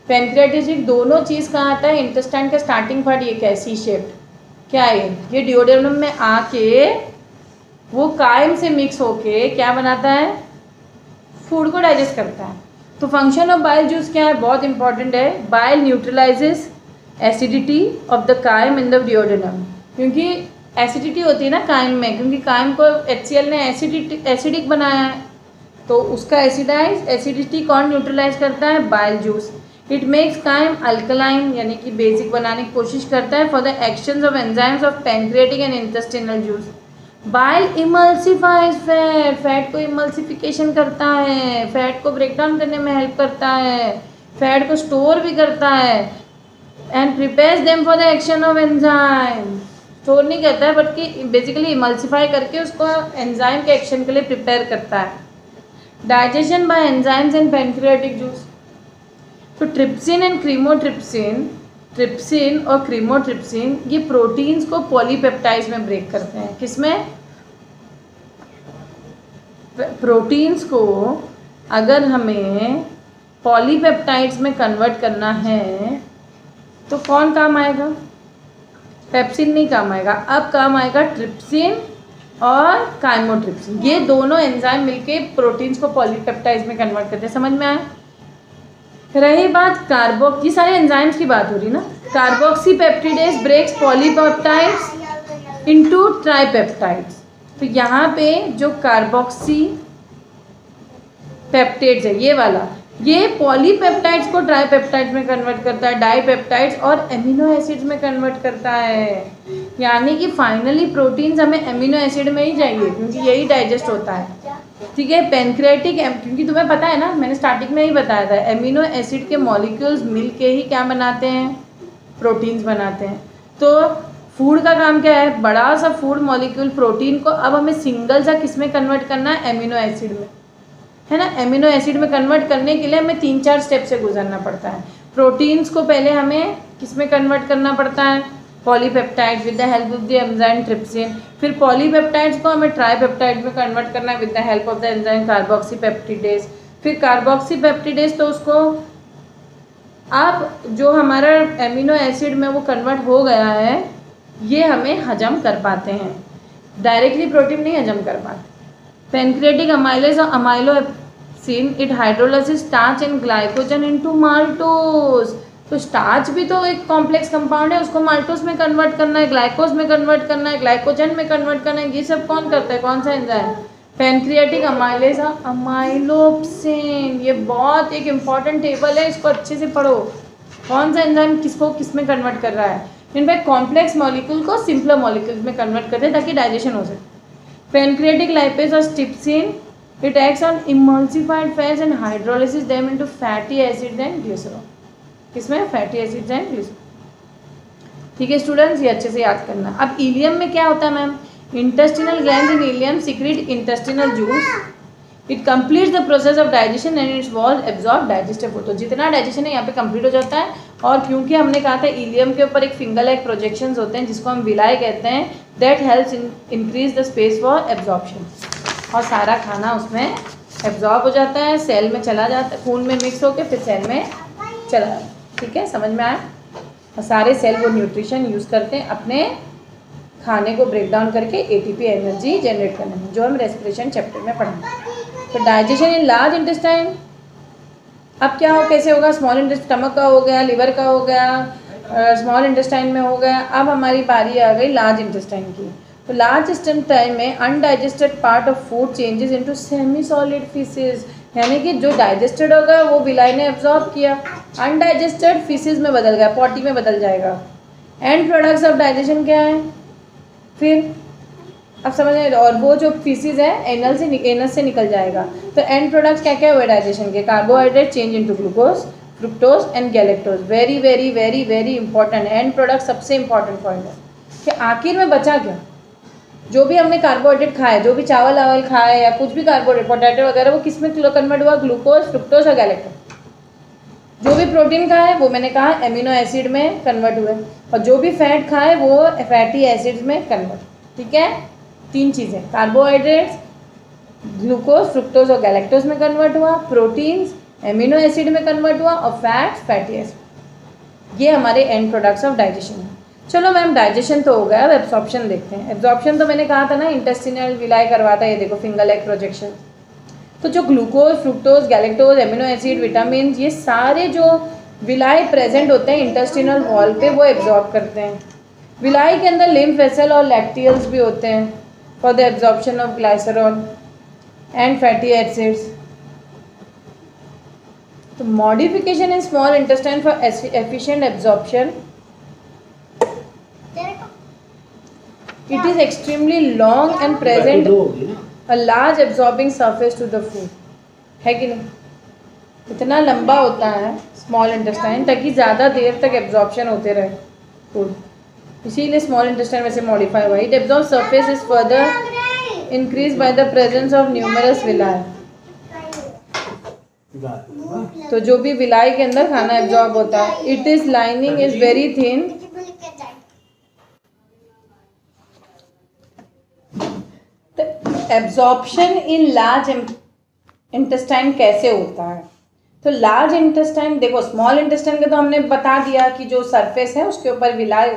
पेनक्रियाटिक। दोनों चीज़ कहाँ आता है, इंटेस्टाइन का स्टार्टिंग पार्ट ये क्या है, सी शेप्ड। क्या है ये डिओडिनम में आके वो कायम से मिक्स होके क्या बनाता है, फूड को डाइजेस्ट करता है। तो फंक्शन ऑफ बाइल जूस क्या है, बहुत इंपॉर्टेंट है। Bile neutralises acidity of the कायम इन द डिओडिनम, क्योंकि एसिडिटी होती है ना कायम में, क्योंकि कायम को HCl ने एसिडिक बनाया है, तो उसका एसिडिटी कौन न्यूट्रलाइज करता है, bile juice. It makes chyme alkaline, यानी कि बेसिक बनाने की कोशिश करता है for the actions of enzymes of pancreatic and intestinal juice. Bile emulsifies fat, fat को इमल्सिफिकेशन करता है, फैट को ब्रेक डाउन करने में हेल्प करता है, फैट को स्टोर भी करता है, and prepares them for the action of enzyme. Store नहीं करता है बल्कि बेसिकली इमल्सिफाई करके उसको एंजाइम के एक्शन के लिए प्रिपेयर करता है। Digestion bye enzymes and pancreatic juice. तो ट्रिप्सिन एंड क्रीमोट्रिप्सिन, ट्रिप्सिन और क्रीमोट्रिप्सिन ये प्रोटीन्स को पॉलीपेप्टाइड्स में ब्रेक करते हैं। किसमें, प्रोटीन्स को अगर हमें पॉलीपेप्टाइड्स में कन्वर्ट करना है तो कौन काम आएगा, पेप्सिन नहीं काम आएगा, अब काम आएगा ट्रिप्सिन और काइमोट्रिप्सिन। ये दोनों एंजाइम मिलके प्रोटीन्स को पॉलीपेप्टाइड्स में कन्वर्ट करते हैं। समझ में आया। रही बात ये सारे एंजाइम्स की बात हो रही ना। Carboxypeptidase breaks polypeptides into tripeptides. तो यहाँ पे जो कार्बोक्सी पेप्टिड्स है ये वाला, ये पॉलीपेप्टाइड्स को ट्राइपेप्टाइड्स में कन्वर्ट करता है, डाइपेप्टाइड्स और एमिनो एसिड्स में कन्वर्ट करता है। यानी कि फाइनली प्रोटीन्स हमें एमिनो एसिड में ही चाहिए, क्योंकि यही डाइजेस्ट होता है। ठीक है, पेनक्रियाटिक, क्योंकि तुम्हें पता है ना, मैंने स्टार्टिंग में ही बताया था, एमिनो एसिड के मॉलिक्यूल्स मिल के ही क्या बनाते हैं, प्रोटीन्स बनाते हैं। तो फूड का काम क्या है, बड़ा सा फूड मॉलिक्यूल प्रोटीन को अब हमें सिंगल सा किस में कन्वर्ट करना है, एमिनो एसिड में, है ना। एमिनो एसिड में कन्वर्ट करने के लिए हमें 3-4 स्टेप से गुजरना पड़ता है। प्रोटीन्स को पहले हमें किस में कन्वर्ट करना पड़ता है, polypeptides with the help of the enzyme trypsin. फिर पॉलीपेप्टाइड्स को हमें ट्राइपेप्टाइड में कन्वर्ट करना है with the help of the enzyme carboxy peptidase. फिर कार्बोक्सी पेप्टिडेज तो उसको अब जो हमारा एमिनो एसिड में वो कन्वर्ट हो गया है, ये हमें हजम कर पाते हैं, डायरेक्टली प्रोटीन नहीं हजम कर पाते। पेनक्रियाटिक अमाइलेज और amylopsin it hydrolysis starch and glycogen into maltose. तो स्टार्च भी तो एक कॉम्प्लेक्स कंपाउंड है, उसको माल्टोज में कन्वर्ट करना है, ग्लाइकोज में कन्वर्ट करना है, ग्लाइकोजन में कन्वर्ट करना है। ये सब कौन करता है, कौन सा एंजाइम, पेनक्रियाटिक अमाइलेज और अमाइलोसिन। ये बहुत एक इम्पॉर्टेंट टेबल है, इसको अच्छे से पढ़ो। कौन सा एंजाइम किसको किस में कन्वर्ट कर रहा है, इनफैक्ट कॉम्प्लेक्स मॉलिक्यूल को सिंपलर मॉलिक्यूल्स में कन्वर्ट करते हैं ताकि डाइजेशन हो सके। पेनक्रियाटिक लाइपेज और trypsin it acts on emulsified fats and hydrolysis them into fatty acids and glycerol. किसमें, फैटी एसिड्स एंड ग्लिसरॉल। ठीक है स्टूडेंट्स, ये अच्छे से याद करना। अब इलियम में क्या होता है ma'am, intestinal glands in ileum secrete intestinal juice. It completes the process of digestion and its wall absorb digestive food. तो जितना डाइजेशन है यहाँ पे कंप्लीट हो जाता है। और क्योंकि हमने कहा था इलियम के ऊपर एक फिंगर लाइक प्रोजेक्शंस होते हैं जिसको हम विलाई कहते हैं, that helps increase the space for absorption, और सारा खाना उसमें एब्जॉर्ब हो जाता है, सेल में चला जाता है, खून में मिक्स होकर फिर सेल में चला जाता है। ठीक है, समझ में आया। और सारे सेल वो न्यूट्रिशन यूज़ करते हैं अपने खाने को ब्रेक डाउन करके ATP एनर्जी जनरेट करने में, जो हम रेस्पिरेशन चैप्टर में पढ़ेंगे। तो डाइजेशन इन लार्ज इंटेस्टाइन, अब क्या हो, कैसे होगा, स्मॉल इंटेस्टाइन, स्टमक का हो गया, लिवर का हो गया, स्मॉल इंटेस्टाइन में हो गया। अब हमारी बारी आ गई लार्ज इंटेस्टाइन की। तो लार्ज इंटेस्टाइन में undigested part of food changes into semi solid faeces, यानी कि जो डाइजेस्टेड होगा वो विलाई ने एब्जॉर्ब किया, अनडाइजेस्टेड फीसेस में बदल गया, पॉटी में बदल जाएगा। एंड प्रोडक्ट्स ऑफ डाइजेशन क्या है फिर, अब समझ रहे, और वो जो फीसिस है एनस से निकल जाएगा। तो एंड प्रोडक्ट्स क्या क्या हुए डाइजेशन के, carbohydrate change into glucose, fructose and galactose. Very very very very important, and product सबसे इंपॉर्टेंट पॉइंट है कि आखिर में बचा क्या, जो भी हमने कार्बोहाइड्रेट खाया, जो भी चावल आवल खाया या कुछ भी कार्बोहाइड्रेट पोटैटो वगैरह, वो किस में कन्वर्ट हुआ, ग्लूकोज, फ्रुक्टोज और गैलेक्टोज। जो भी प्रोटीन खाए वो मैंने कहा एमिनो एसिड में कन्वर्ट हुए, और जो भी फैट खाए वो फैटी एसिड्स में कन्वर्ट। ठीक है, तीन चीज़ें, कार्बोहाइड्रेट्स ग्लूकोज, फ्रुक्टोज और गैलेक्टोज में कन्वर्ट हुआ, प्रोटीन्स एमिनो एसिड में कन्वर्ट हुआ, और फैट्स फैटी एसिड। ये हमारे एंड प्रोडक्ट्स ऑफ डाइजेशन है। चलो मैम डाइजेशन तो हो गया, अब एब्जॉर्प्शन देखते हैं। एब्जॉर्प्शन तो मैंने कहा था ना इंटेस्टिनल विलाई करवाता है, ये देखो फिंगर लेग प्रोजेक्शन। तो जो glucose, fructose, galactose, amino acid, vitamin, ये सारे जो विलाई प्रेजेंट होते हैं इंटेस्टिनल वॉल पे, वो एब्जॉर्ब करते हैं। विलाई के अंदर लिम्फ वेसल और लैक्टियल्स भी होते हैं for the absorption of glycerol and fatty acids. तो modification in small intestine for efficient absorption, it is extremely long and present a large absorbing surface to the food, है कि नहीं, इतना लंबा होता है स्मॉल इंटेस्टाइन ताकि ज़्यादा देर तक एब्जॉर्प्शन होते रहे फूड, इसीलिए स्मॉल इंटेस्टाइन वैसे मॉडिफाई हुआ। It absorb surface is further increase by the presence of numerous villi. तो जो भी विलाई के अंदर खाना एब्जॉर्ब होता है, it is lining is very thin, absorption in large intestine कैसे होता है। तो लार्ज इंटेस्टाइन देखो, स्मॉल इंटेस्टाइन का तो हमने बता दिया कि जो सरफेस है उसके ऊपर विलाई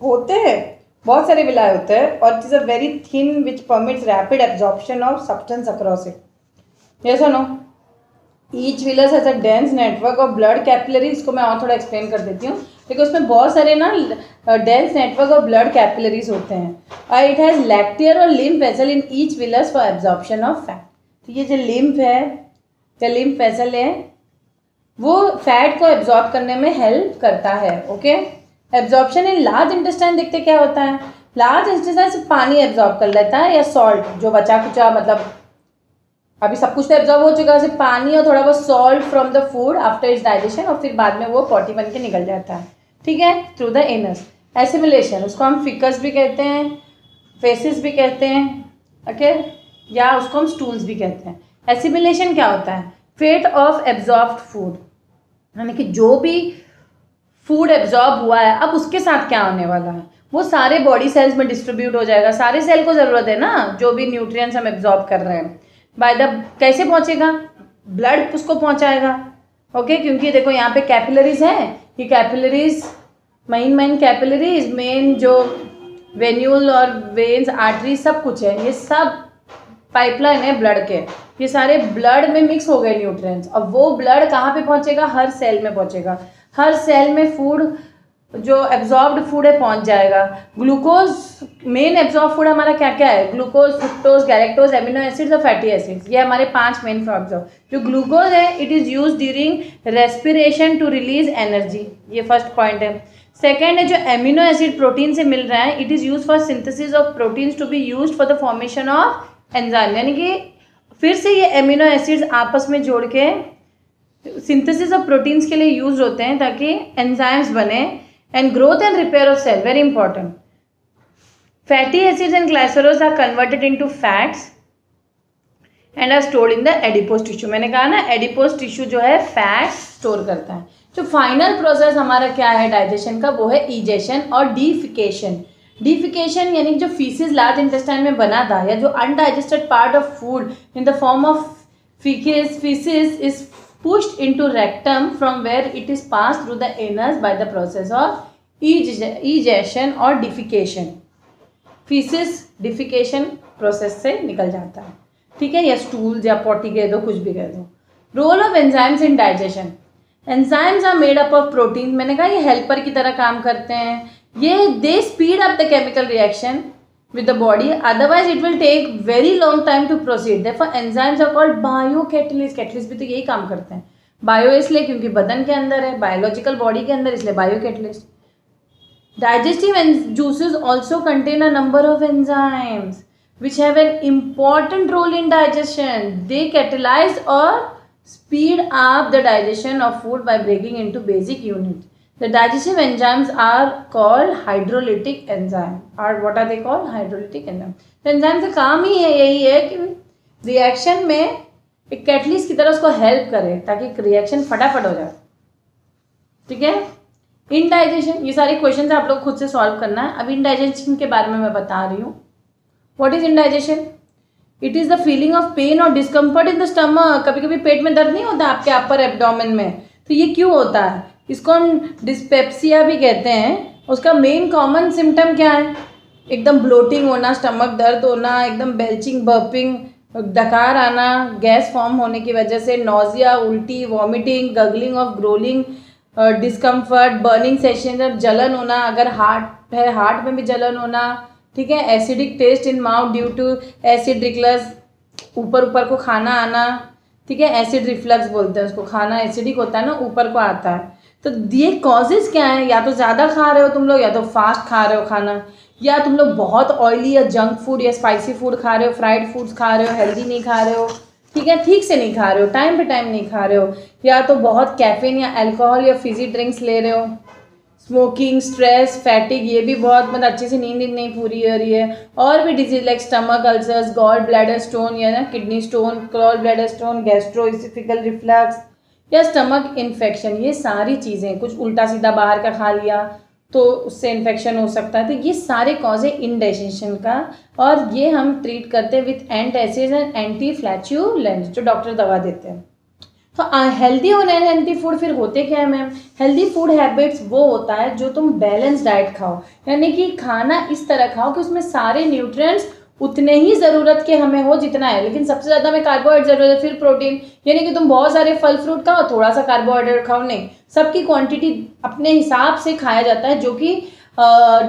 होते हैं, बहुत सारे विलाई होते हैं, और it is a very thin which permits rapid absorption of substance across it. Yes और no, each villus has a dense network of blood capillary. इसको मैं और थोड़ा एक्सप्लेन कर देती हूँ, क्योंकि उसमें बहुत सारे ना dense network of blood capillaries होते हैं, और इट हैज़ लैक्टियर और lymph vessel in each villous for absorption of fat. तो ये जो लिम्फ है या लिम्फ वेसल है वो फैट को एब्जॉर्ब करने में हेल्प करता है। Okay, absorption in large intestine देखते क्या होता है, लार्ज इंटेस्टाइन से पानी एब्जॉर्ब कर लेता है या सॉल्ट, जो बचा कुचा, मतलब अभी सब कुछ तो एब्जॉर्ब हो चुका है, सिर्फ पानी और थोड़ा बहुत salt from the food after it's digestion, और फिर बाद में वो पॉटी बन के निकल जाता है। ठीक है, थ्रू द एनस। एसिमिलेशन, उसको हम फिकस भी कहते हैं, फेसिस भी कहते हैं, ओके, या उसको हम स्टूल्स भी कहते हैं। एसिमिलेशन क्या होता है, फेट ऑफ एब्जॉर्ब्ड फूड, यानी कि जो भी फूड एब्जॉर्ब हुआ है अब उसके साथ क्या होने वाला है, वो सारे बॉडी सेल्स में डिस्ट्रीब्यूट हो जाएगा। सारे सेल को ज़रूरत है ना जो भी न्यूट्रिएंट्स हम एब्जॉर्ब कर रहे हैं, बाय द कैसे पहुंचेगा, ब्लड उसको पहुंचाएगा। ओके, क्योंकि देखो यहाँ पे कैपिलरीज हैं, ये कैपिलरीज मेन कैपिलरीज, मेन जो वेन्यूल और वेन्स, आर्टरी, सब कुछ है, ये सब पाइपलाइन है ब्लड के, ये सारे ब्लड में मिक्स हो गए न्यूट्रिएंट्स। अब वो ब्लड कहाँ पे पहुंचेगा, हर सेल में पहुंचेगा, हर सेल में फूड जो एब्जॉर्ब्ड फूड है पहुंच जाएगा। ग्लूकोज, मेन एब्जॉर्ब फूड हमारा क्या क्या है, glucose, fructose, galactose, amino acids और फैटी एसिड्स, ये हमारे 5 मेन एब्जॉर्ब। जो ग्लूकोज है it is use during respiration to release energy, ये फर्स्ट पॉइंट है। सेकेंड है जो एमिनो एसिड प्रोटीन से मिल रहा है, it is use for synthesis of proteins to be use for the formation of enzyme, यानी कि फिर से ये एमिनो एसिड्स आपस में जोड़ के सिंथेसिस ऑफ प्रोटीन्स के लिए यूज होते हैं ताकि एंजाइम्स बने, and growth and repair of cell, very important. Fatty acids and glycerols are converted into fats and are stored in the adipose tissue. मैंने कहा ना adipose tissue जो है फैट स्टोर करता है। जो फाइनल प्रोसेस हमारा क्या है डाइजेशन का, वो है इजेशन और डीफिकेशन। डीफिकेशन यानी जो फीसिस लार्ज इंटेस्टाइन में बना था, या जो undigested part of food in the form of faeces is pushed into rectum from where it is passed through the anus by the process of egestion or defecation. feces defecation process से निकल जाता है, ठीक है, या stools या potty कह दो, कुछ भी कह दो। Role of enzymes in digestion, enzymes are made up of protein, मैंने कहा ये हेल्पर की तरह काम करते हैं, ये they speed up the chemical reaction with the body, otherwise it will take very long time to proceed. Therefore enzymes are called biocatalysts. Catalyst भी तो यही काम करते हैं. बायो इसलिए क्योंकि बदन के अंदर है, बायोलॉजिकल बॉडी के अंदर, इसलिए biocatalyst. Digestive juices also contain a number of enzymes which have an important role in digestion. They catalyze or speed up the digestion of food by breaking into basic units. The digestive enzymes are called hydrolytic enzyme. Or what are they called? Hydrolytic enzyme. तो enzyme का काम ही है, यही है कि reaction में एक catalyst की तरह उसको हेल्प करे ताकि रिएक्शन फटाफट हो जाए. ठीक है. इनडाइजेशन, ये सारे क्वेश्चन आप लोग खुद से सॉल्व करना है. अब इनडाइजेशन के बारे में मैं बता रही हूँ. What is indigestion? It is the feeling of pain और डिस्कम्फर्ट इन द स्टमक. कभी कभी पेट में दर्द नहीं होता आपके अपर एब्डोमेन में, तो ये क्यों होता है? इसको हम डिस्पेप्सिया भी कहते हैं. उसका मेन कॉमन सिम्टम क्या है? एकदम ब्लोटिंग होना, स्टमक दर्द होना, एकदम बेल्चिंग, बर्पिंग, डकार आना, गैस फॉर्म होने की वजह से, नोजिया, उल्टी, vomiting, gurgling of growling, discomfort, burning sensation, जलन होना. अगर हार्ट है, हार्ट में भी जलन होना. ठीक है. Acidic taste in mouth due to acid reflux, ऊपर ऊपर को खाना आना. ठीक है. एसिड रिफ्लक्स बोलते हैं उसको. खाना एसिडिक होता है ना, ऊपर को आता है. तो ये कॉजेज क्या है? या तो ज़्यादा खा रहे हो तुम लोग, या तो फास्ट खा रहे हो खाना, या तुम लोग बहुत ऑयली या जंक फूड या स्पाइसी फूड खा रहे हो, फ्राइड फूड्स खा रहे हो, हेल्दी नहीं खा रहे हो. ठीक है. ठीक से नहीं खा रहे हो, टाइम पे टाइम नहीं खा रहे हो, या तो बहुत कैफीन या अल्कोहल या फिजी ड्रिंक्स ले रहे हो. स्मोकिंग, स्ट्रेस, फैटिक, ये भी बहुत मतलब अच्छे से नींद नहीं पूरी हो रही है. और भी disease like stomach ulcers, gall bladder stone या ना kidney stone, gall bladder stone, gastroesophageal reflux या स्टमक इन्फेक्शन, ये सारी चीज़ें. कुछ उल्टा सीधा बाहर का खा लिया तो उससे इन्फेक्शन हो सकता है. तो ये सारे कॉज है इनडाइजेशन का, और ये हम ट्रीट करते हैं विथ एंटासिड्स एंड एंटी फ्लैचुलेंट्स, जो डॉक्टर दवा देते हैं. तो हेल्दी और अनहेल्दी फूड फिर होते क्या है मैम? हेल्दी फूड हैबिट्स वो होता है जो तुम बैलेंस डाइट खाओ, यानी कि खाना इस तरह खाओ कि उसमें सारे न्यूट्रिएंट्स उतने ही ज़रूरत के हमें हो जितना है, लेकिन सबसे ज़्यादा में कार्बोहाइड्रेट ज़रूरत है, फिर प्रोटीन. यानी कि तुम बहुत सारे फल फ्रूट खाओ, थोड़ा सा कार्बोहाइड्रेट खाओ, नहीं, सबकी क्वांटिटी अपने हिसाब से खाया जाता है, जो कि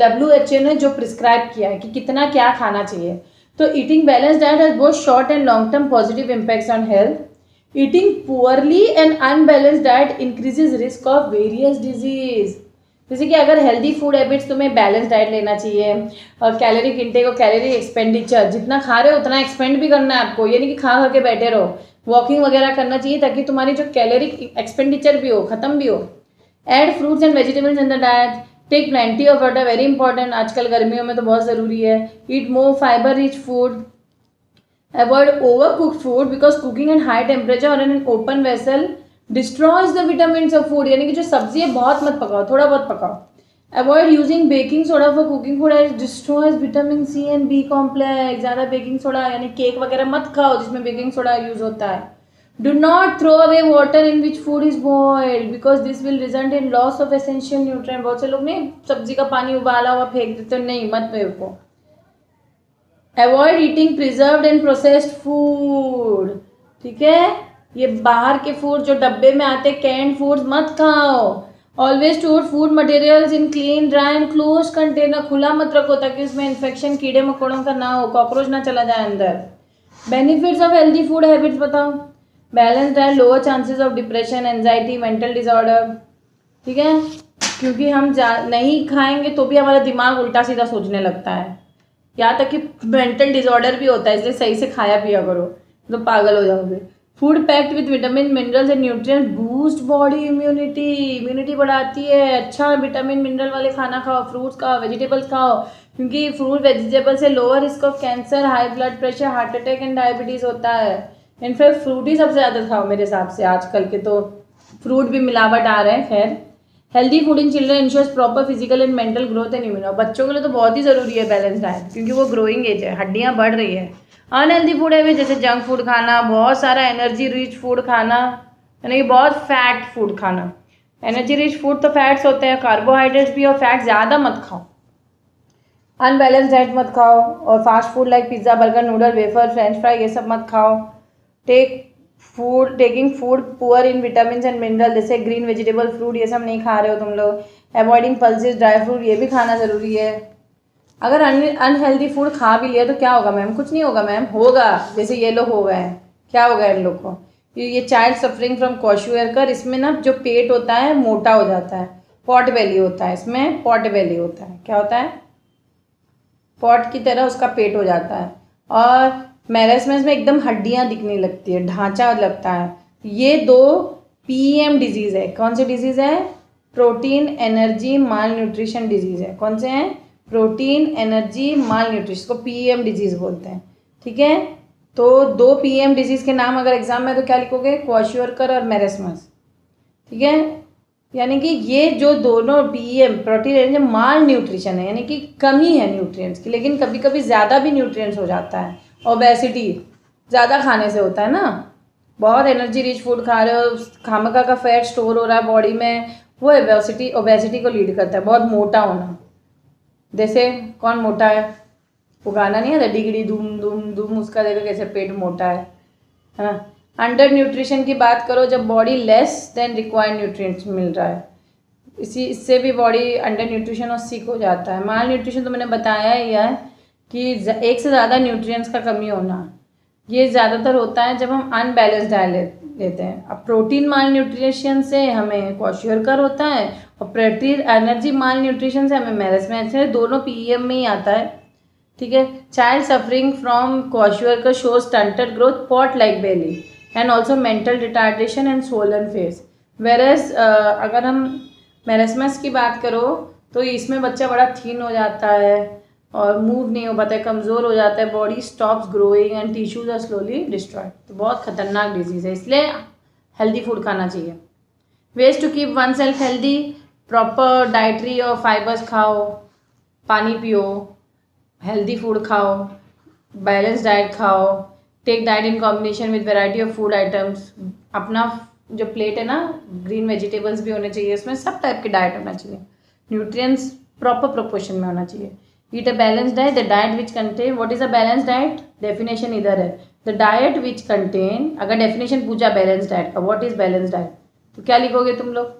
WHO ने जो प्रिस्क्राइब किया है कि कितना क्या खाना चाहिए. तो eating balance diet has both short and long term positive impacts on health. Eating poorly and unbalanced diet increases risk of various disease. जैसे कि अगर हेल्दी फूड हैबिट्स, तुम्हें बैलेंस डाइट लेना चाहिए, कैलोरिक इंटेक और कैलोरी एक्सपेंडिचर, जितना खा रहे हो उतना एक्सपेंड भी करना है आपको, यानी कि खा खा के बैठे रहो. वॉकिंग वगैरह करना चाहिए ताकि तुम्हारी जो कैलोरिक एक्सपेंडिचर भी हो, ख़त्म भी हो. Add fruits and vegetables in the diet. Take plenty of water, very important, आजकल गर्मियों में तो बहुत ज़रूरी है. Eat more fibre rich food. Avoid overcooked food because cooking at high temperature or in an open vessel destroys the vitamins of food. यानी कि जो सब्जी है बहुत मत पकाओ, थोड़ा बहुत पकाओ. Avoid using baking soda for cooking food as destroys vitamin C and B complex. ज़्यादा बेकिंग सोडा यानी केक वगैरह मत खाओ जिसमें बेकिंग सोडा यूज़ होता है. Do not throw away water in which food is boiled because this will result in loss of essential nutrient. बहुत से लोग नहीं सब्जी का पानी उबाला हुआ फेंक देते, नहीं, मत फेंको. Avoid eating preserved and processed food. ठीक है. ये बाहर के फूड जो डब्बे में आते कैंड फूड्स मत खाओ. Always store food materials in clean, dry and close container. खुला मत रखो ताकि उसमें इन्फेक्शन, कीड़े मकोड़ों का ना हो, कॉकरोच ना चला जाए अंदर. Benefits of healthy food habits बताओ. Balance diet, lower chances of depression, anxiety, mental disorder. ठीक है. क्योंकि हम नहीं खाएंगे तो भी हमारा दिमाग उल्टा सीधा सोचने लगता है, यहाँ तक कि मेंटल डिसऑर्डर भी होता है, इसलिए सही से खाया पिया करो तो पागल हो जाओगे. Food packed with vitamin, minerals and nutrients boost body immunity. Immunity बढ़ाती है. अच्छा विटामिन मिनरल वाले खाना खाओ, फ्रूट्स खाओ, वेजिटेबल्स खाओ, क्योंकि फ्रूट वेजिटेबल से lower risk of cancer, high blood pressure, heart attack and diabetes होता है. इनफैक्ट फ्रूट ही सबसे ज़्यादा खाओ मेरे हिसाब से. आजकल के तो फ्रूट भी मिलावट आ रहे हैं. खैर, healthy food in children ensures proper physical and mental growth and immunity. बच्चों के लिए तो बहुत ही ज़रूरी है बैलेंस डाइट, क्योंकि वो ग्रोइंग एज है, हड्डियाँ बढ़ रही है. अनहेल्दी फूड है जैसे जंक फूड खाना, बहुत सारा एनर्जी रिच फूड खाना, यानी कि बहुत फैट फूड खाना. एनर्जी रिच फूड तो फैट्स होते हैं, कार्बोहाइड्रेट्स भी, और फैट ज़्यादा मत खाओ. अनबैलेंस डाइट मत खाओ, और fast food like pizza, burger, noodle, wafer, French fry, ये सब मत खाओ. Taking food poor in vitamin and mineral, जैसे ग्रीन वेजिटेबल, फ्रूट, ये सब नहीं खा रहे हो तुम लोग. अवॉइडिंग पल्सेस, ड्राई फ्रूट, ये भी खाना ज़रूरी है. अगर अनहेल्दी फूड खा भी लिया तो क्या होगा मैम? कुछ नहीं होगा मैम। होगा, जैसे ये लोग हो गए हैं, क्या होगा इन लोग को? ये चाइल्ड सफरिंग फ्रॉम क्वेश्चुअरकर, इसमें ना जो पेट होता है मोटा हो जाता है, पॉट बेली होता है, इसमें पॉट बेली होता है। क्या होता है? पॉट की तरह उसका पेट हो जाता है। और मैरेस्मस में एकदम हड्डियां दिखने लगती है, ढांचा लगता है। ये 2 पीएम डिजीज़ है। कौन सी डिजीज़ है? प्रोटीन एनर्जी माल न्यूट्रिशन डिजीज़ है। कौन से हैं? प्रोटीन एनर्जी माल न्यूट्रिशन को पीएम डिजीज़ बोलते हैं। ठीक है, तो 2 पीएम डिजीज़ के नाम अगर एग्जाम में तो क्या लिखोगे? क्वेश्चुअरकर और मैरेस्मस। ठीक है, यानी कि ये जो दोनों पीएम प्रोटीन एनर्जी माल न्यूट्रिशन है, यानी कि कमी है न्यूट्रिएंट्स की, लेकिन कभी कभी ज़्यादा भी न्यूट्रिएंट्स हो जाता है। ओबेसिटी ज़्यादा खाने से होता है ना, बहुत एनर्जी रिच फूड खा रहे हो, खामखा का फैट स्टोर हो रहा है बॉडी में, वो ओबेसिटी को लीड करता है, बहुत मोटा होना। जैसे कौन मोटा है? वो गाना नहीं है, डिगड़ी धूम धूम धूम, उसका देखो कैसे पेट मोटा है ना। अंडर न्यूट्रिशन की बात करो, जब body less than required nutrients मिल रहा है, इससे भी बॉडी अंडर न्यूट्रिशन और सिक हो जाता है। माल न्यूट्रिशन तो मैंने बताया ही है कि एक से ज़्यादा न्यूट्रिएंट्स का कमी होना, ये ज़्यादातर होता है जब हम अनबैलेंस डाइट लेते हैं। अब प्रोटीन माल न्यूट्रिशन से हमें क्वेश्चुअरकर होता है, और प्रोटीन एनर्जी माल न्यूट्रिशन से हमें मैरेस्मस, दोनों पीएम में ही आता है। ठीक है, child suffering from kwashiorkor show stunted growth, pot like belly and also mental retardation and swollen face. Whereas अगर हम मैरेस्मस की बात करो तो इसमें बच्चा बड़ा थीन हो जाता है और मूव नहीं हो पाता है, कमज़ोर हो जाता है, body stops growing and tissues are slowly destroyed. तो बहुत खतरनाक डिजीज़ है, इसलिए हेल्दी फूड खाना चाहिए। Ways to keep oneself healthy, proper dietary और फाइबर्स खाओ, पानी पियो, हेल्दी फूड खाओ, बैलेंस डाइट खाओ, take diet in combination with variety of food items. अपना जो प्लेट है ना, ग्रीन वेजिटेबल्स भी होने चाहिए, इसमें सब टाइप की डाइट होना चाहिए, न्यूट्रिएंट्स प्रॉपर प्रोपोर्शन में होना चाहिए। Eat a balance diet, the diet which contain, what is a balance diet? Definition इधर है, द डाइट विच कंटेन। अगर डेफिनेशन पूछा बैलेंस डाइट का, व्हाट इज बैलेंस डाइट, तो क्या लिखोगे तुम लोग?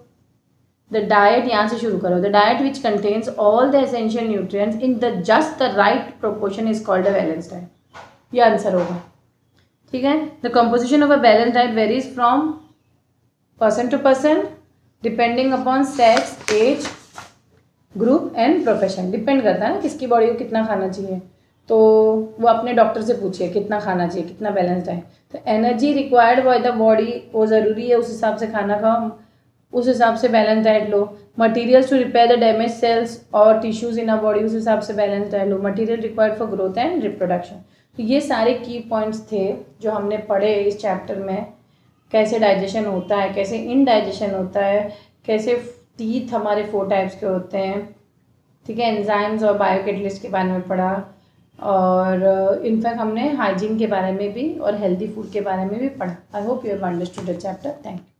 द डाइट, यहाँ से शुरू करो, the diet which contains all the essential nutrients in the just the right proportion is called a balance diet. ये आंसर होगा। ठीक है, the composition of a balance diet varies from person to person depending upon sex, age, group and profession. Depend करता है ना किसकी body को कितना खाना चाहिए, तो वो अपने डॉक्टर से पूछिए कितना खाना चाहिए, कितना बैलेंस डाइट। तो energy required by the body वो ज़रूरी है, उस हिसाब से खाना खाओ, उस हिसाब से बैलेंस डाइट लो। Materials to repair the damage cells और टिश्यूज इन अ बॉडी, उस हिसाब से बैलेंस डाइट लो। Material required for growth and reproduction. तो ये सारे की पॉइंट्स थे जो हमने पढ़े इस चैप्टर में। कैसे डाइजेशन होता है, कैसे इनडाइजेशन होता है, कैसे टीथ हमारे 4 टाइप्स के होते हैं। ठीक है, एंजाइम्स और बायोकेटलिस्ट के बारे में पढ़ा, और इनफैक्ट हमने हाइजीन के बारे में भी और हेल्दी फूड के बारे में भी पढ़ा। I hope you have understood the chapter. Thank you.